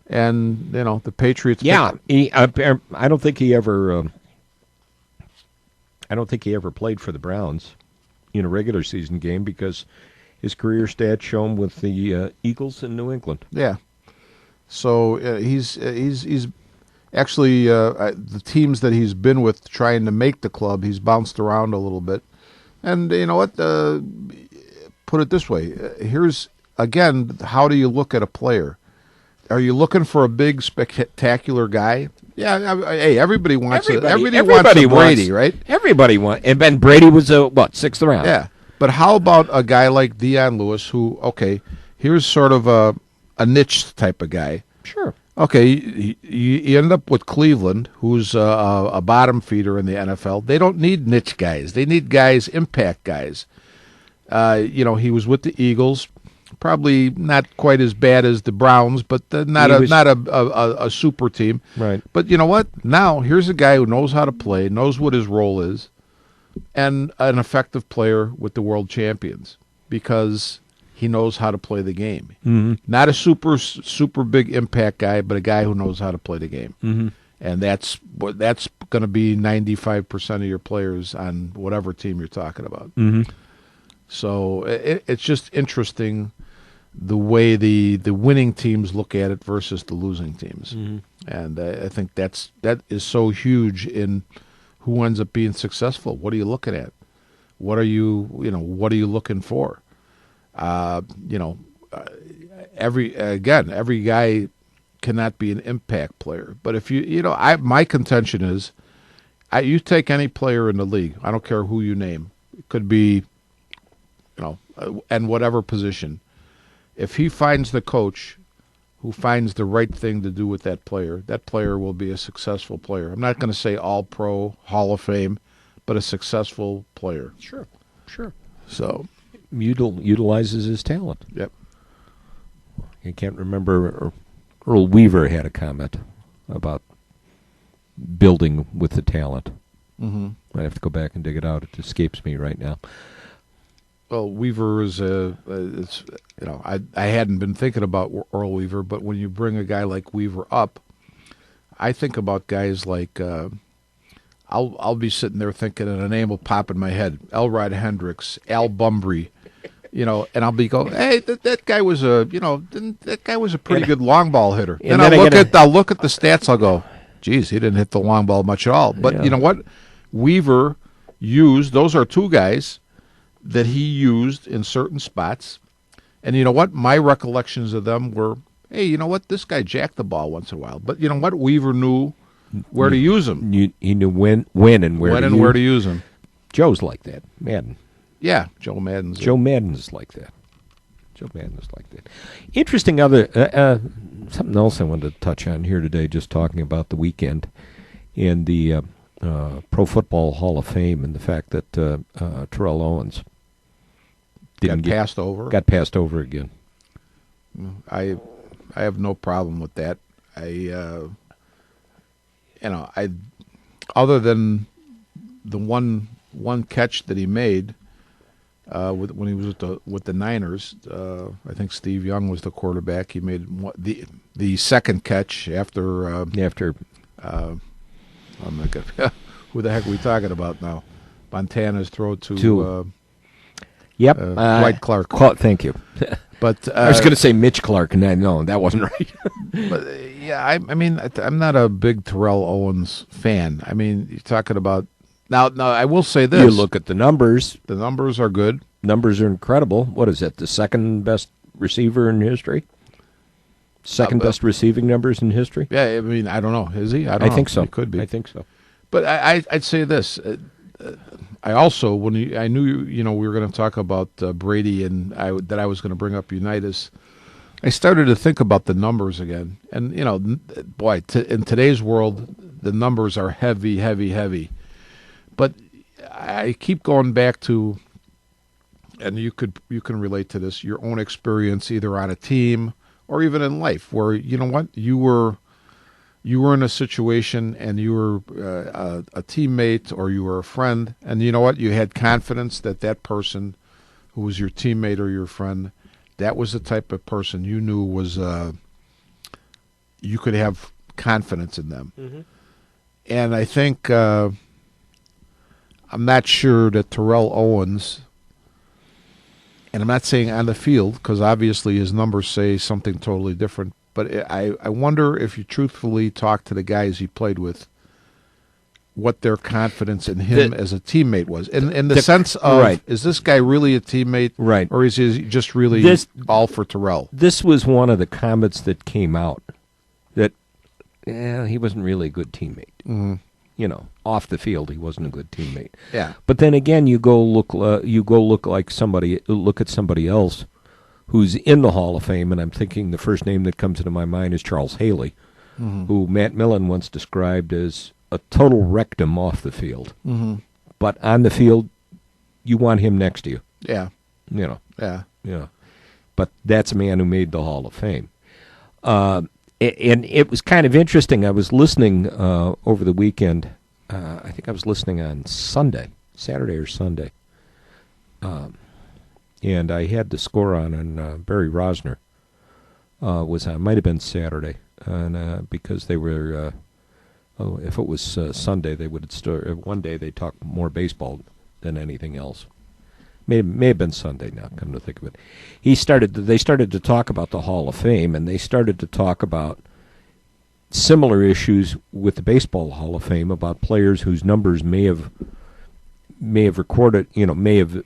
And the Patriots. Yeah, I don't think he ever. I don't think he ever played for the Browns in a regular season game because his career stats show him with the Eagles in New England. Yeah. So he's actually the teams that he's been with trying to make the club, he's bounced around a little bit. And you know what? Put it this way. Here's, again, how do you look at a player? Are you looking for a big, spectacular guy? Yeah, hey, everybody wants a Brady, right? Everybody wants. And Ben Brady was sixth round. Yeah, but how about a guy like Dion Lewis, who, okay, here's sort of a niche type of guy. Sure. Okay, you end up with Cleveland, who's a bottom feeder in the NFL. They don't need niche guys. They need guys, impact guys. He was with the Eagles, probably not quite as bad as the Browns, but not a super team. Right. But you know what? Now here's a guy who knows how to play, knows what his role is, and an effective player with the world champions because he knows how to play the game. Mm-hmm. Not a super big impact guy, but a guy who knows how to play the game. Mm-hmm. And that's going to be 95% of your players on whatever team you're talking about. Mm-hmm. So it's just interesting the way the winning teams look at it versus the losing teams. Mm-hmm. And I think that is so huge in who ends up being successful. What are you looking at? What are you looking for? Every guy cannot be an impact player. But if my contention is, you take any player in the league, I don't care who you name, it could be, and whatever position, if he finds the coach who finds the right thing to do with that player will be a successful player. I'm not going to say all pro, Hall of Fame, but a successful player. Sure. So Utilizes his talent. Yep. I can't remember. Earl Weaver had a comment about building with the talent. Mm-hmm. I have to go back and dig it out. It escapes me right now. Well, Weaver is I hadn't been thinking about Earl Weaver, but when you bring a guy like Weaver up, I think about guys like I'll be sitting there thinking, and a name will pop in my head: Elrod Hendricks, Al Bumbry, and I'll be going, hey, that guy was a pretty good long ball hitter. And I'll look at the stats. I'll go, geez, he didn't hit the long ball much at all. But you know what? Weaver used, those are two guys that he used in certain spots. And you know what? My recollections of them were, hey, you know what? This guy jacked the ball once in a while. But you know what? Weaver knew where to use him. He knew when and where to use him. Joe's like that. Madden. Yeah, Joe Madden's. Joe Madden's like that. Interesting other something else I wanted to touch on here today, just talking about the weekend and the Pro Football Hall of Fame and the fact that Terrell Owens got passed over again. I have no problem with that. Other than the one catch that he made when he was with the Niners, I think Steve Young was the quarterback. He made the second catch after. Oh my God, who the heck are we talking about now? Montana's throw to Dwight Clark. Thank you. But I was going to say Mitch Clark, and that wasn't right. But I'm not a big Terrell Owens fan. I mean, you're talking about now. I will say this: you look at the numbers. The numbers are good. Numbers are incredible. What is it? The second best receiver in history. Second best receiving numbers in history. Yeah, I mean, I don't know. Is he? I think so. He could be. I think so. But I'd say this. I also, I knew we were going to talk about Brady, and that I was going to bring up Unitas. I started to think about the numbers again, and boy, in today's world, the numbers are heavy, heavy, heavy. But I keep going back to, and you can relate to this, your own experience either on a team or even in life, where you were in a situation and you were a teammate or you were a friend, and you had confidence that person who was your teammate or your friend, that was the type of person you knew was you could have confidence in them. Mm-hmm. And I think I'm not sure that Terrell Owens, and I'm not saying on the field because obviously his numbers say something totally different, but I wonder if you truthfully talk to the guys he played with, what their confidence in him as a teammate was. In the sense of, is this guy really a teammate? Right. Or is he just really all for Terrell? This was one of the comments that came out, that he wasn't really a good teammate. Mm-hmm. Off the field, he wasn't a good teammate. Yeah. But then again, look at somebody else who's in the Hall of Fame, and I'm thinking the first name that comes into my mind is Charles Haley, who Matt Millen once described as a total rectum off the field. But on the field, you want him next to you. Yeah. You know. Yeah. Yeah. But that's a man who made the Hall of Fame. And it was kind of interesting. I was listening over the weekend. I think I was listening on Saturday or Sunday. And I had the score on, and Barry Rosner was on. Might have been Saturday, and because they were, if it was Sunday, they would one day they talked more baseball than anything else. May have been Sunday now, come to think of it. They started to talk about the Hall of Fame, and they started to talk about similar issues with the Baseball Hall of Fame, about players whose numbers may have recorded, may have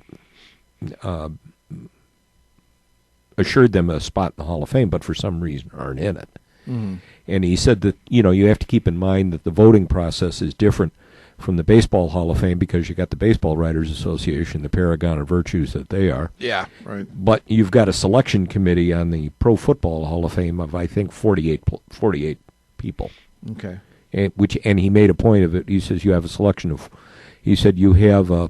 assured them a spot in the Hall of Fame, but for some reason aren't in it. And he said that, you have to keep in mind that the voting process is different from the Baseball Hall of Fame, because you got the Baseball Writers Association, the paragon of virtues that they are. Yeah, right. But you've got a selection committee on the Pro Football Hall of Fame of, I think, 48 people. Okay. And he made a point of it. He says you have a selection of, he said you have a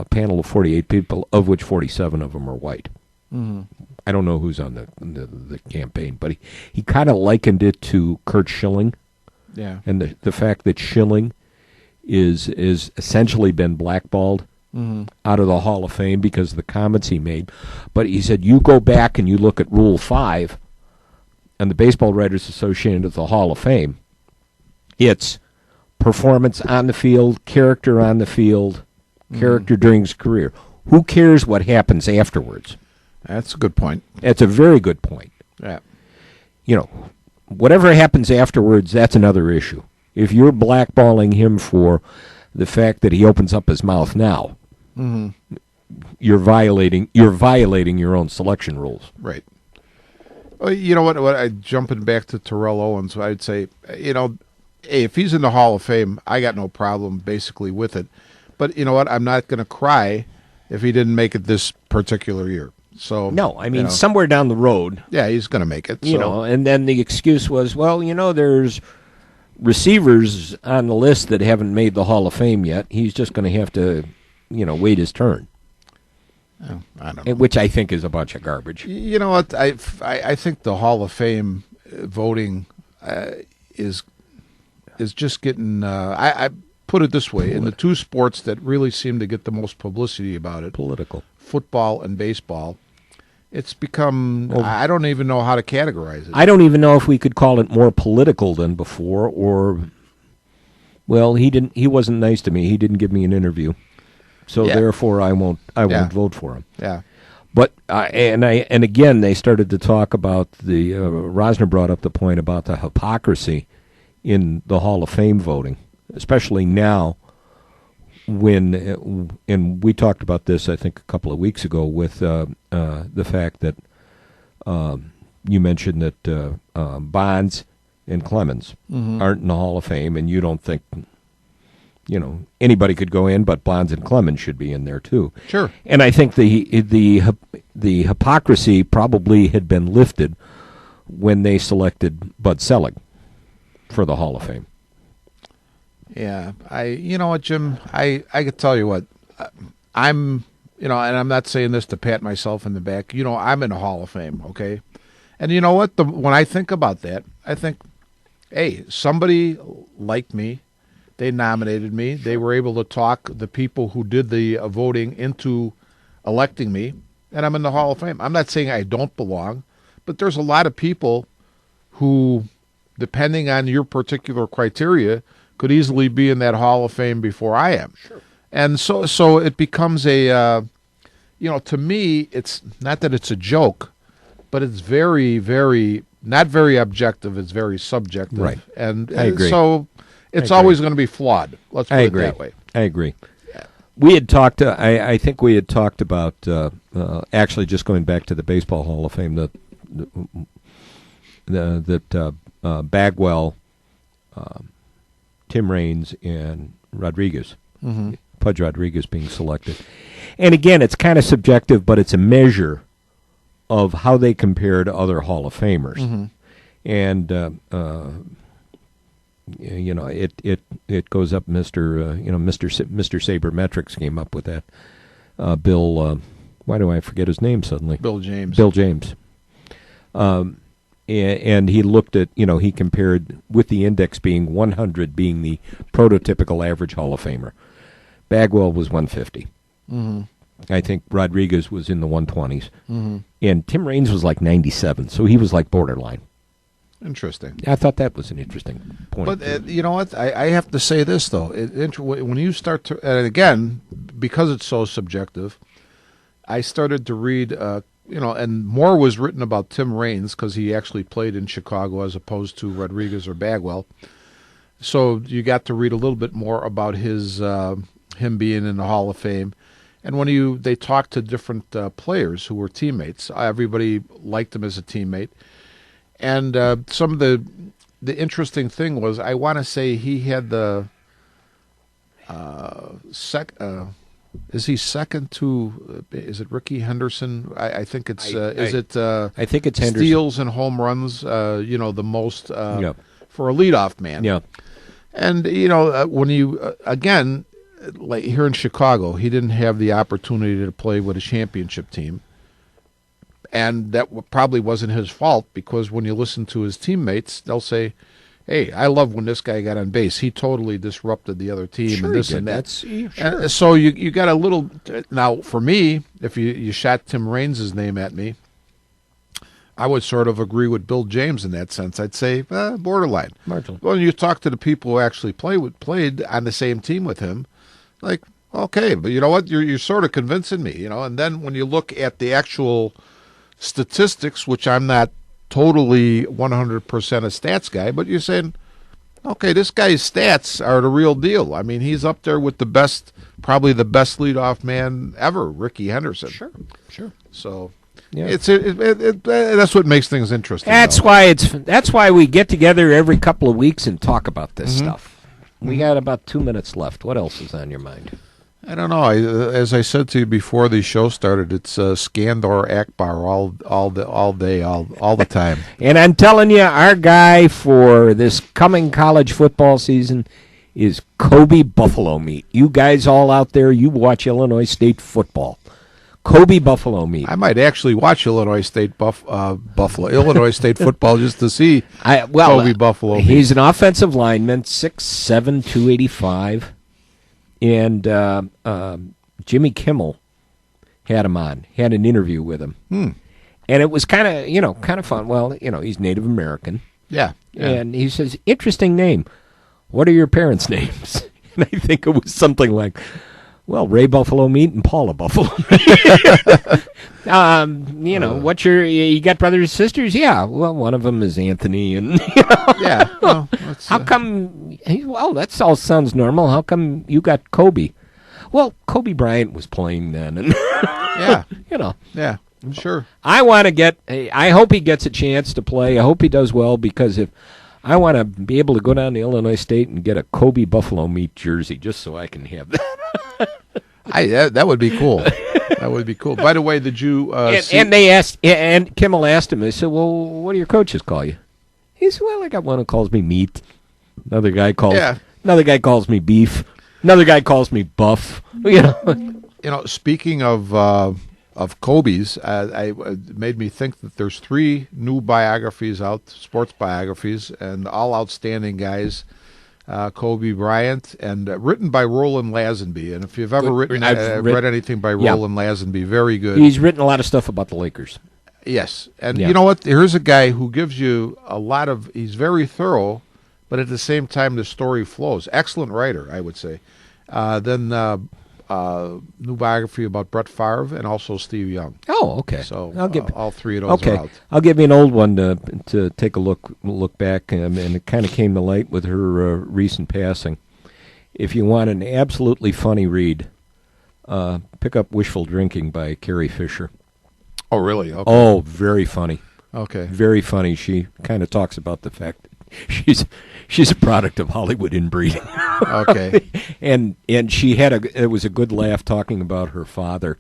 panel of 48 people, of which 47 of them are white. I don't know who's on the campaign, but he kind of likened it to Curt Schilling. Yeah. And the fact that Schilling is essentially been blackballed out of the Hall of Fame because of the comments he made. But he said you go back and you look at Rule 5 and the Baseball Writers Association of the Hall of Fame. It's performance on the field, character on the field, character during his career. Who cares what happens afterwards? That's a good point. That's a very good point. Yeah. Whatever happens afterwards, that's another issue. If you're blackballing him for the fact that he opens up his mouth now, you're violating your own selection rules. Right. Well, you know what? Jumping back to Terrell Owens, I'd say, hey, if he's in the Hall of Fame, I got no problem basically with it. But you know what? I'm not going to cry if he didn't make it this particular year. So no, I mean somewhere down the road, yeah, he's going to make it. And then the excuse was, well, there's receivers on the list that haven't made the Hall of Fame yet. He's just going to have to, wait his turn. Oh, I don't know. Which I think is a bunch of garbage. You know what? I think the Hall of Fame voting is just getting. I put it this way: in the two sports that really seem to get the most publicity about it, Political. Football and baseball, it's become. I don't even know how to categorize it. I don't even know if we could call it more political than before, or, well, he wasn't nice to me. He didn't give me an interview, so therefore I won't vote for him. Yeah. But and again they started to talk about the Rosner brought up the point about the hypocrisy in the Hall of Fame voting, especially now when and we talked about this I think a couple of weeks ago with the fact that you mentioned that Bonds and Clemens aren't in the Hall of Fame, and you don't think anybody could go in, but Bonds and Clemens should be in there too. Sure. And I think the hypocrisy probably had been lifted when they selected Bud Selig for the Hall of Fame. Yeah, you know what, Jim? I could tell you what, I'm, and I'm not saying this to pat myself in the back. I'm in the Hall of Fame, okay? And you know what? When I think about that, I think, hey, somebody liked me. They nominated me. They were able to talk the people who did the voting into electing me, and I'm in the Hall of Fame. I'm not saying I don't belong, but there's a lot of people who, depending on your particular criteria, could easily be in that Hall of Fame before I am. Sure. And so it becomes a, to me, it's not that it's a joke, but it's very, very, not very objective. It's very subjective. Right. And I agree. So it's always going to be flawed. Let's put it that way. I agree. We had talked, I think we had talked about, actually just going back to the Baseball Hall of Fame, that Bagwell, Tim Raines, and Rodriguez, Pudge Rodriguez being selected. And again, it's kind of subjective, but it's a measure of how they compare to other Hall of Famers. And it goes up. Mr. Sabermetrics came up with that. Bill, why do I forget his name suddenly? Bill James. Bill James. And he looked at, he compared with the index being 100 being the prototypical average Hall of Famer. Bagwell was 150. I think Rodriguez was in the 120s. And Tim Raines was like 97, so he was like borderline. Interesting. I thought that was an interesting point. But you know what? I have to say this, though. When you start to, and again, because it's so subjective, I started to read, and more was written about Tim Raines because he actually played in Chicago as opposed to Rodriguez or Bagwell. So you got to read a little bit more about him being in the Hall of Fame. And when they talked to different players who were teammates, everybody liked him as a teammate. And some of the interesting thing was, I want to say he had the is he second to? Is it Ricky Henderson? I think it's. I think it's Henderson. Steals and home runs. The most for a leadoff man. Yeah. And when you again, like here in Chicago, he didn't have the opportunity to play with a championship team. And that probably wasn't his fault, because when you listen to his teammates, they'll say, hey, I love when this guy got on base. He totally disrupted the other team and this and that. Sure. And so you got a little – now, for me, if you shot Tim Raines' name at me, I would sort of agree with Bill James in that sense. I'd say borderline. Marginal. When you talk to the people who actually played on the same team with him, like, okay, but you know what? You're sort of convincing me, And then when you look at the actual – statistics, which I'm not totally 100% a stats guy, but you're saying, okay, this guy's stats are the real deal. I mean, he's up there with the best, probably the best leadoff man ever, Ricky Henderson. Sure. So yeah. That's what makes things interesting. That's why we get together every couple of weeks and talk about this stuff. We got about 2 minutes left. What else is on your mind? I don't know. As I said to you before the show started, it's Skandor Akbar all day, all the time. And I'm telling you, our guy for this coming college football season is Kobe Buffalo Meat. You guys all out there, you watch Illinois State football. Kobe Buffalo Meat. I might actually watch Illinois State Illinois State football just to see Kobe Buffalo Meat. He's an offensive lineman, 6'7", 285. And Jimmy Kimmel had him on, had an interview with him. And it was kind of fun. Well, he's Native American. Yeah. And he says, interesting name. What are your parents' names? And I think it was something like, well, Ray Buffalo Meat and Paula Buffalo Meat. What's you got brothers and sisters? Yeah. Well, one of them is Anthony. And, yeah. Well, how come, that all sounds normal. How come you got Kobe? Well, Kobe Bryant was playing then. And yeah. Yeah, sure. I hope he gets a chance to play. I hope he does well, because if I want to be able to go down to Illinois State and get a Kobe Buffalo Meat jersey just so I can have that. That would be cool. That would be cool. By the way, did you see? And they asked, and Kimmel asked him. They said, "Well, what do your coaches call you?" He said, "Well, I got one who calls me Meat. Another guy calls me Beef. Another guy calls me Buff." Speaking of Kobe's, it made me think that there's 3 new biographies out, sports biographies, and all outstanding guys. Kobe Bryant, and written by Roland Lazenby. And if you've ever read anything by Roland Lazenby, very good. He's written a lot of stuff about the Lakers. Yes. And you know what? Here's a guy who gives you a lot of, he's very thorough, but at the same time the story flows. Excellent writer, I would say. Then new biography about Brett Favre and also Steve Young. Oh, okay. So all 3 of those are out. I'll give you an old one to take a look back, and it kind of came to light with her recent passing. If you want an absolutely funny read, pick up Wishful Drinking by Carrie Fisher. Oh, really? Okay. Oh, very funny. Okay. Very funny. She kind of talks about the fact that she's a product of Hollywood inbreeding. Okay. and she had it was a good laugh talking about her father,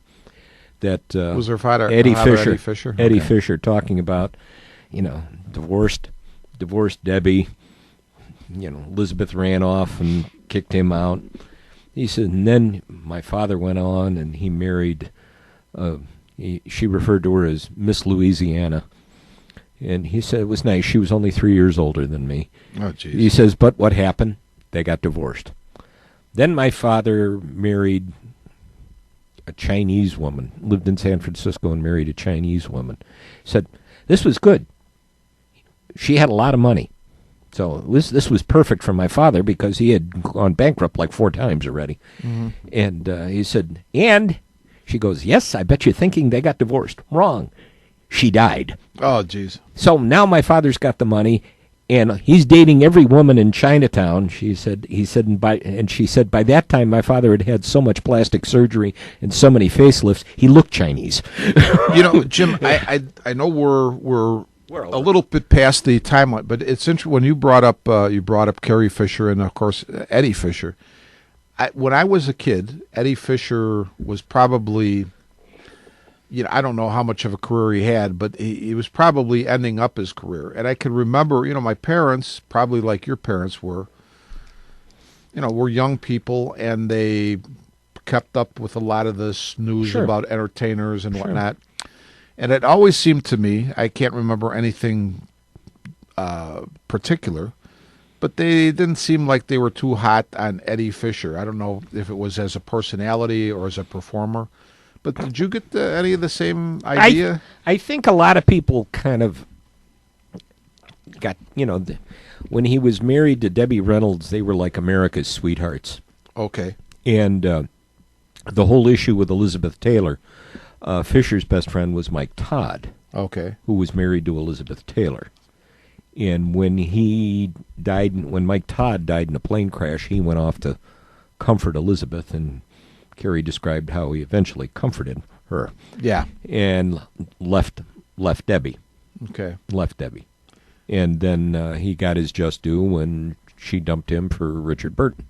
that Was her father Eddie father Fisher. Eddie Fisher? Eddie Okay. Fisher talking about, divorced Debbie. Elizabeth ran off and kicked him out. He said, and then my father went on and he married. She referred to her as Miss Louisiana. And he said it was nice. She was only 3 years older than me. Oh, jeez. He says, but what happened? They got divorced. Then my father married a Chinese woman, lived in San Francisco and married a Chinese woman. He said, this was good. She had a lot of money. So this was perfect for my father because he had gone bankrupt like 4 times already. Mm-hmm. And he said, and she goes, yes, I bet you're thinking they got divorced. Wrong. She died. Oh, jeez. So now my father's got the money, and he's dating every woman in Chinatown. She said, and she said, by that time my father had had so much plastic surgery and so many facelifts, he looked Chinese. Jim, I know we're a little bit past the timeline, but it's interesting when you brought up Carrie Fisher and of course Eddie Fisher. When I was a kid, Eddie Fisher was probably, I don't know how much of a career he had, but he was probably ending up his career. And I can remember, my parents, probably like your parents were young people, and they kept up with a lot of this news Sure. about entertainers and whatnot. And it always seemed to me, I can't remember anything particular, but they didn't seem like they were too hot on Eddie Fisher. I don't know if it was as a personality or as a performer. But did you get any of the same idea? I think a lot of people kind of got, when he was married to Debbie Reynolds, they were like America's sweethearts. Okay. And the whole issue with Elizabeth Taylor, Fisher's best friend was Mike Todd, Okay. who was married to Elizabeth Taylor. And when when Mike Todd died in a plane crash, he went off to comfort Elizabeth, and Carrie described how he eventually comforted her. Yeah. And left Debbie. Okay. Left Debbie. And then he got his just due when she dumped him for Richard Burton.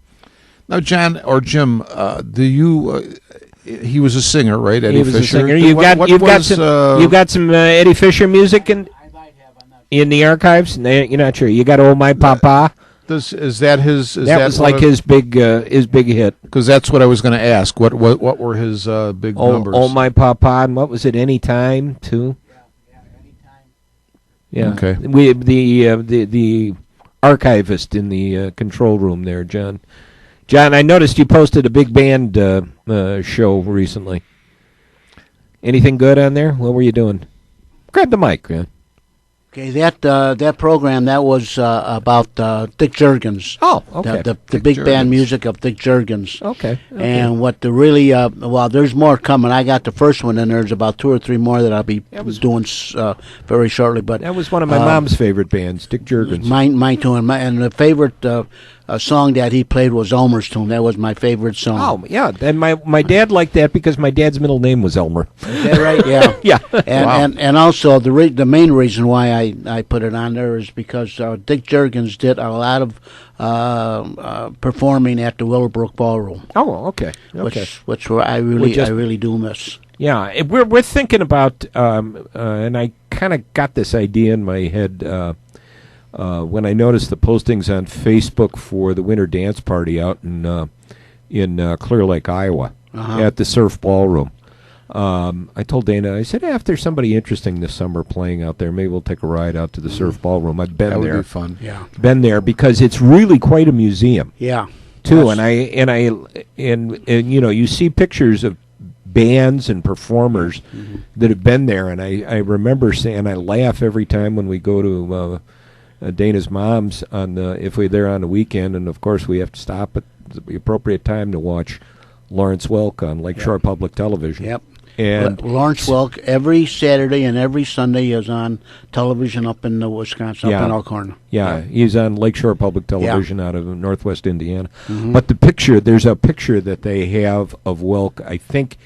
Now, John or Jim, do you? He was a singer, right? Eddie He was Fisher. a singer. You've got some Eddie Fisher music in the archives. You're not sure. You got "Oh My Papa." Is that his? That was like his big hit. Because that's what I was going to ask. What were his big numbers? Oh My Papa, and what was it? Anytime too. Yeah. Okay. We the archivist in the control room there, John. John, I noticed you posted a big band show recently. Anything good on there? What were you doing? Grab the mic, man. Okay, that program that was about Dick Jurgens. Oh, okay. The big band music of Dick Jurgens. Okay. And what the really there's more coming. I got the first one, and there's about 2 or 3 more that I'll be doing very shortly. But that was one of my mom's favorite bands, Dick Jurgens. Mine too, and the favorite song that he played was Elmer's Tune. That was my favorite song. Oh yeah, and my dad liked that because my dad's middle name was Elmer. Is that right? Yeah. Yeah. And also the main reason why I put it on there is because Dick Jurgens did a lot of performing at the Willowbrook Ballroom. Oh, okay. Okay. Which I really do miss. Yeah, we're thinking about, and I kind of got this idea in my head when I noticed the postings on Facebook for the Winter Dance Party out in Clear Lake, Iowa, at the Surf Ballroom. I told Dana, I said, if there's somebody interesting this summer playing out there, maybe we'll take a ride out to the Surf Ballroom. I've been there. That would be fun. Yeah. Been there because it's really quite a museum. Yeah. Too, and you see pictures of bands and performers that have been there, and I remember saying, I laugh every time when we go to Dana's mom's if we're there on the weekend, and of course we have to stop at the appropriate time to watch Lawrence Welk on Lakeshore Public Television. Yep. And Lawrence Welk every Saturday and every Sunday is on television up in Wisconsin, up in Elkhorn. Yeah, he's on Lakeshore Public Television out of Northwest Indiana. But there's a picture that they have of Welk. I think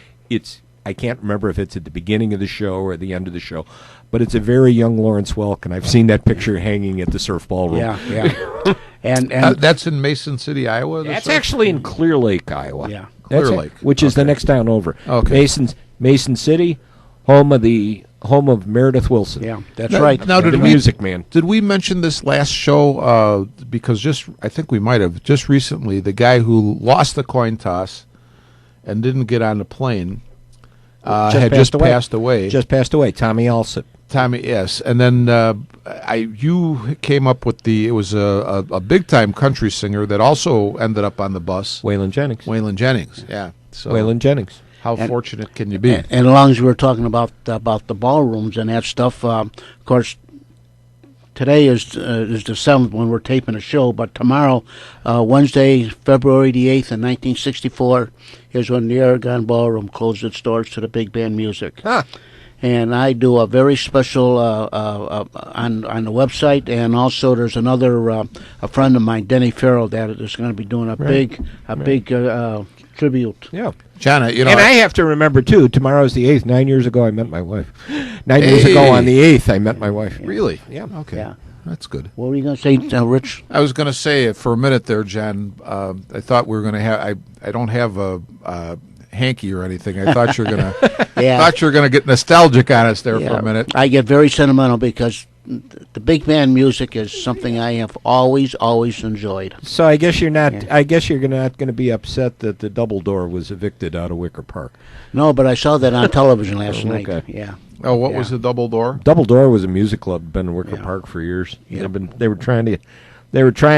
I can't remember if it's at the beginning of the show or at the end of the show, but it's a very young Lawrence Welk, and I've seen that picture hanging at the Surf Ballroom. Yeah. and that's in Mason City, Iowa. That's actually in Clear Lake, Iowa. Yeah. Clear Lake, which is the next town over. Okay. Mason City, home of Meredith Wilson. Yeah, that's right. Now, The did Music Man. Did we mention this last show? Because I think we might have just recently. The guy who lost the coin toss and didn't get on the plane had just passed away. Just passed away. Tommy Alsop. Tommy, yes, and then you came up with it was a big time country singer that also ended up on the bus. Waylon Jennings. Waylon Jennings, yeah. So Waylon Jennings. how fortunate can you be? And as long as we were talking about the ballrooms and that stuff, of course, today is the 7th when we're taping a show, but tomorrow, Wednesday, February the 8th in 1964, is when the Aragon Ballroom closed its doors to the big band music. Huh. And I do a very special on the website, and also there's another a friend of mine, Denny Farrell, that is going to be doing a big tribute. Yeah. John, And I have to remember, too, tomorrow's the 8th. 9 years ago, I met my wife. 9 years ago on the 8th, I met my wife. Really? Yeah. Okay. Yeah. That's good. What were you going to say, Rich? I was going to say for a minute there, John. I thought we were going to have. I don't have a hanky or anything. I thought you were going to. Yeah. Thought you were going to get nostalgic on us there for Yeah. a minute. I get very sentimental because the big band music is something I have always enjoyed. So I guess you're not. Yeah. I guess you're not going to be upset that the Double Door was evicted out of Wicker Park. No, but I saw that on television last night. Okay. Yeah. Oh, what Yeah. was the double door? Double Door was a music club, been in Wicker Yeah. Park for years. Yeah. They were trying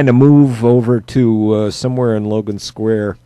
to move over to somewhere in Logan Square,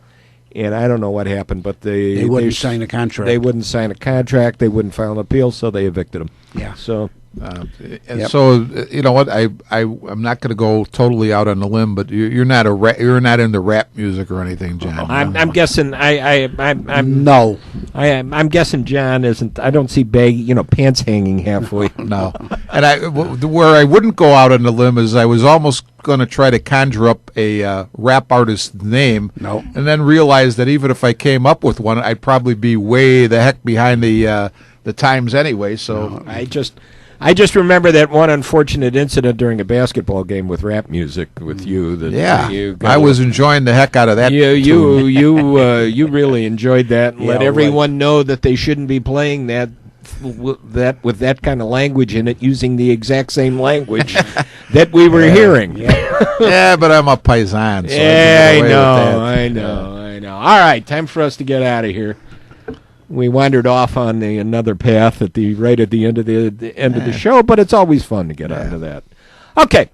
and I don't know what happened, but They wouldn't sign a contract. They wouldn't sign a contract. They wouldn't file an appeal, so they evicted them. Yeah. So And Yep. so you know what? I'm not going to go totally out on the limb, but you're not you're not into rap music or anything, John. I'm guessing No. I'm guessing John isn't. I don't see pants hanging halfway. No, and where I wouldn't go out on the limb is I was almost going to try to conjure up a rap artist's name, No. and then realize that even if I came up with one, I'd probably be way the heck behind the times anyway. So I just remember that one unfortunate incident during a basketball game with rap music with you. That yeah, you got I was enjoying the heck out of that. you really enjoyed that and let Yeah, everyone know that they shouldn't be playing that with that kind of language in it, using the exact same language that we were hearing. Yeah, but I'm a paisan. So Yeah, I I know. All right, time for us to get out of here. We wandered off on another path right at the end of the show, but it's always fun to get onto that. Okay,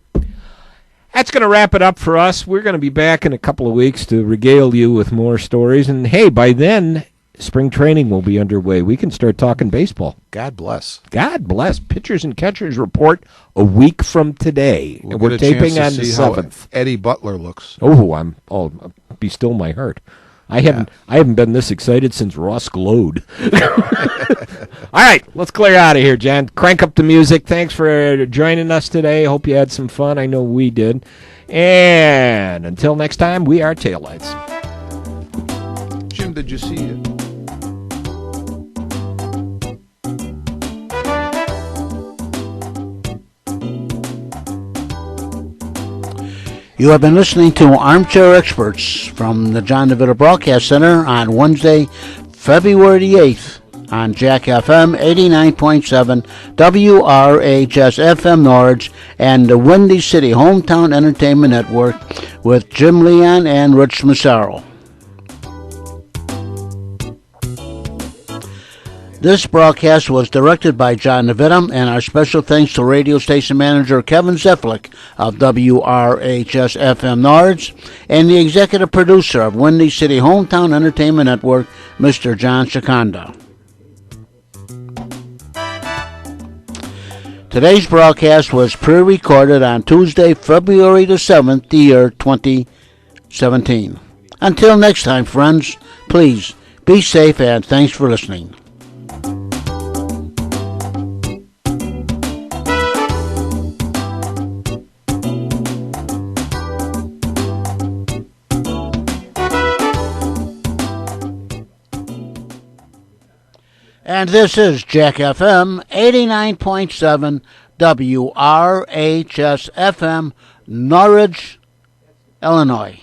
that's going to wrap it up for us. We're going to be back in a couple of weeks to regale you with more stories, and hey, by then spring training will be underway. We can start talking baseball. God bless. God bless. Pitchers and catchers report a week from today. We'll We're get a taping on chance to the see how 7th. Eddie Butler looks. Oh, be still my heart. I haven't been this excited since Ross glowed. All right, let's clear out of here, Jan. Crank up the music. Thanks for joining us today. Hope you had some fun. I know we did. And until next time, we are Taillights. Jim, did you see it? You have been listening to Armchair Experts from the John DeVito Broadcast Center on Wednesday, February the 8th on Jack FM 89.7, WRHS FM Norwich, and the Windy City Hometown Entertainment Network with Jim Leon and Rich Massaro. This broadcast was directed by John DeVito, and our special thanks to radio station manager Kevin Zeflik of WRHS FM Norwich, and the executive producer of Windy City Hometown Entertainment Network, Mr. John Shikanda. Today's broadcast was pre-recorded on Tuesday, February the 7th, the year 2017. Until next time, friends, please be safe and thanks for listening. And this is Jack FM 89.7 WRHS FM, Norwich, Illinois.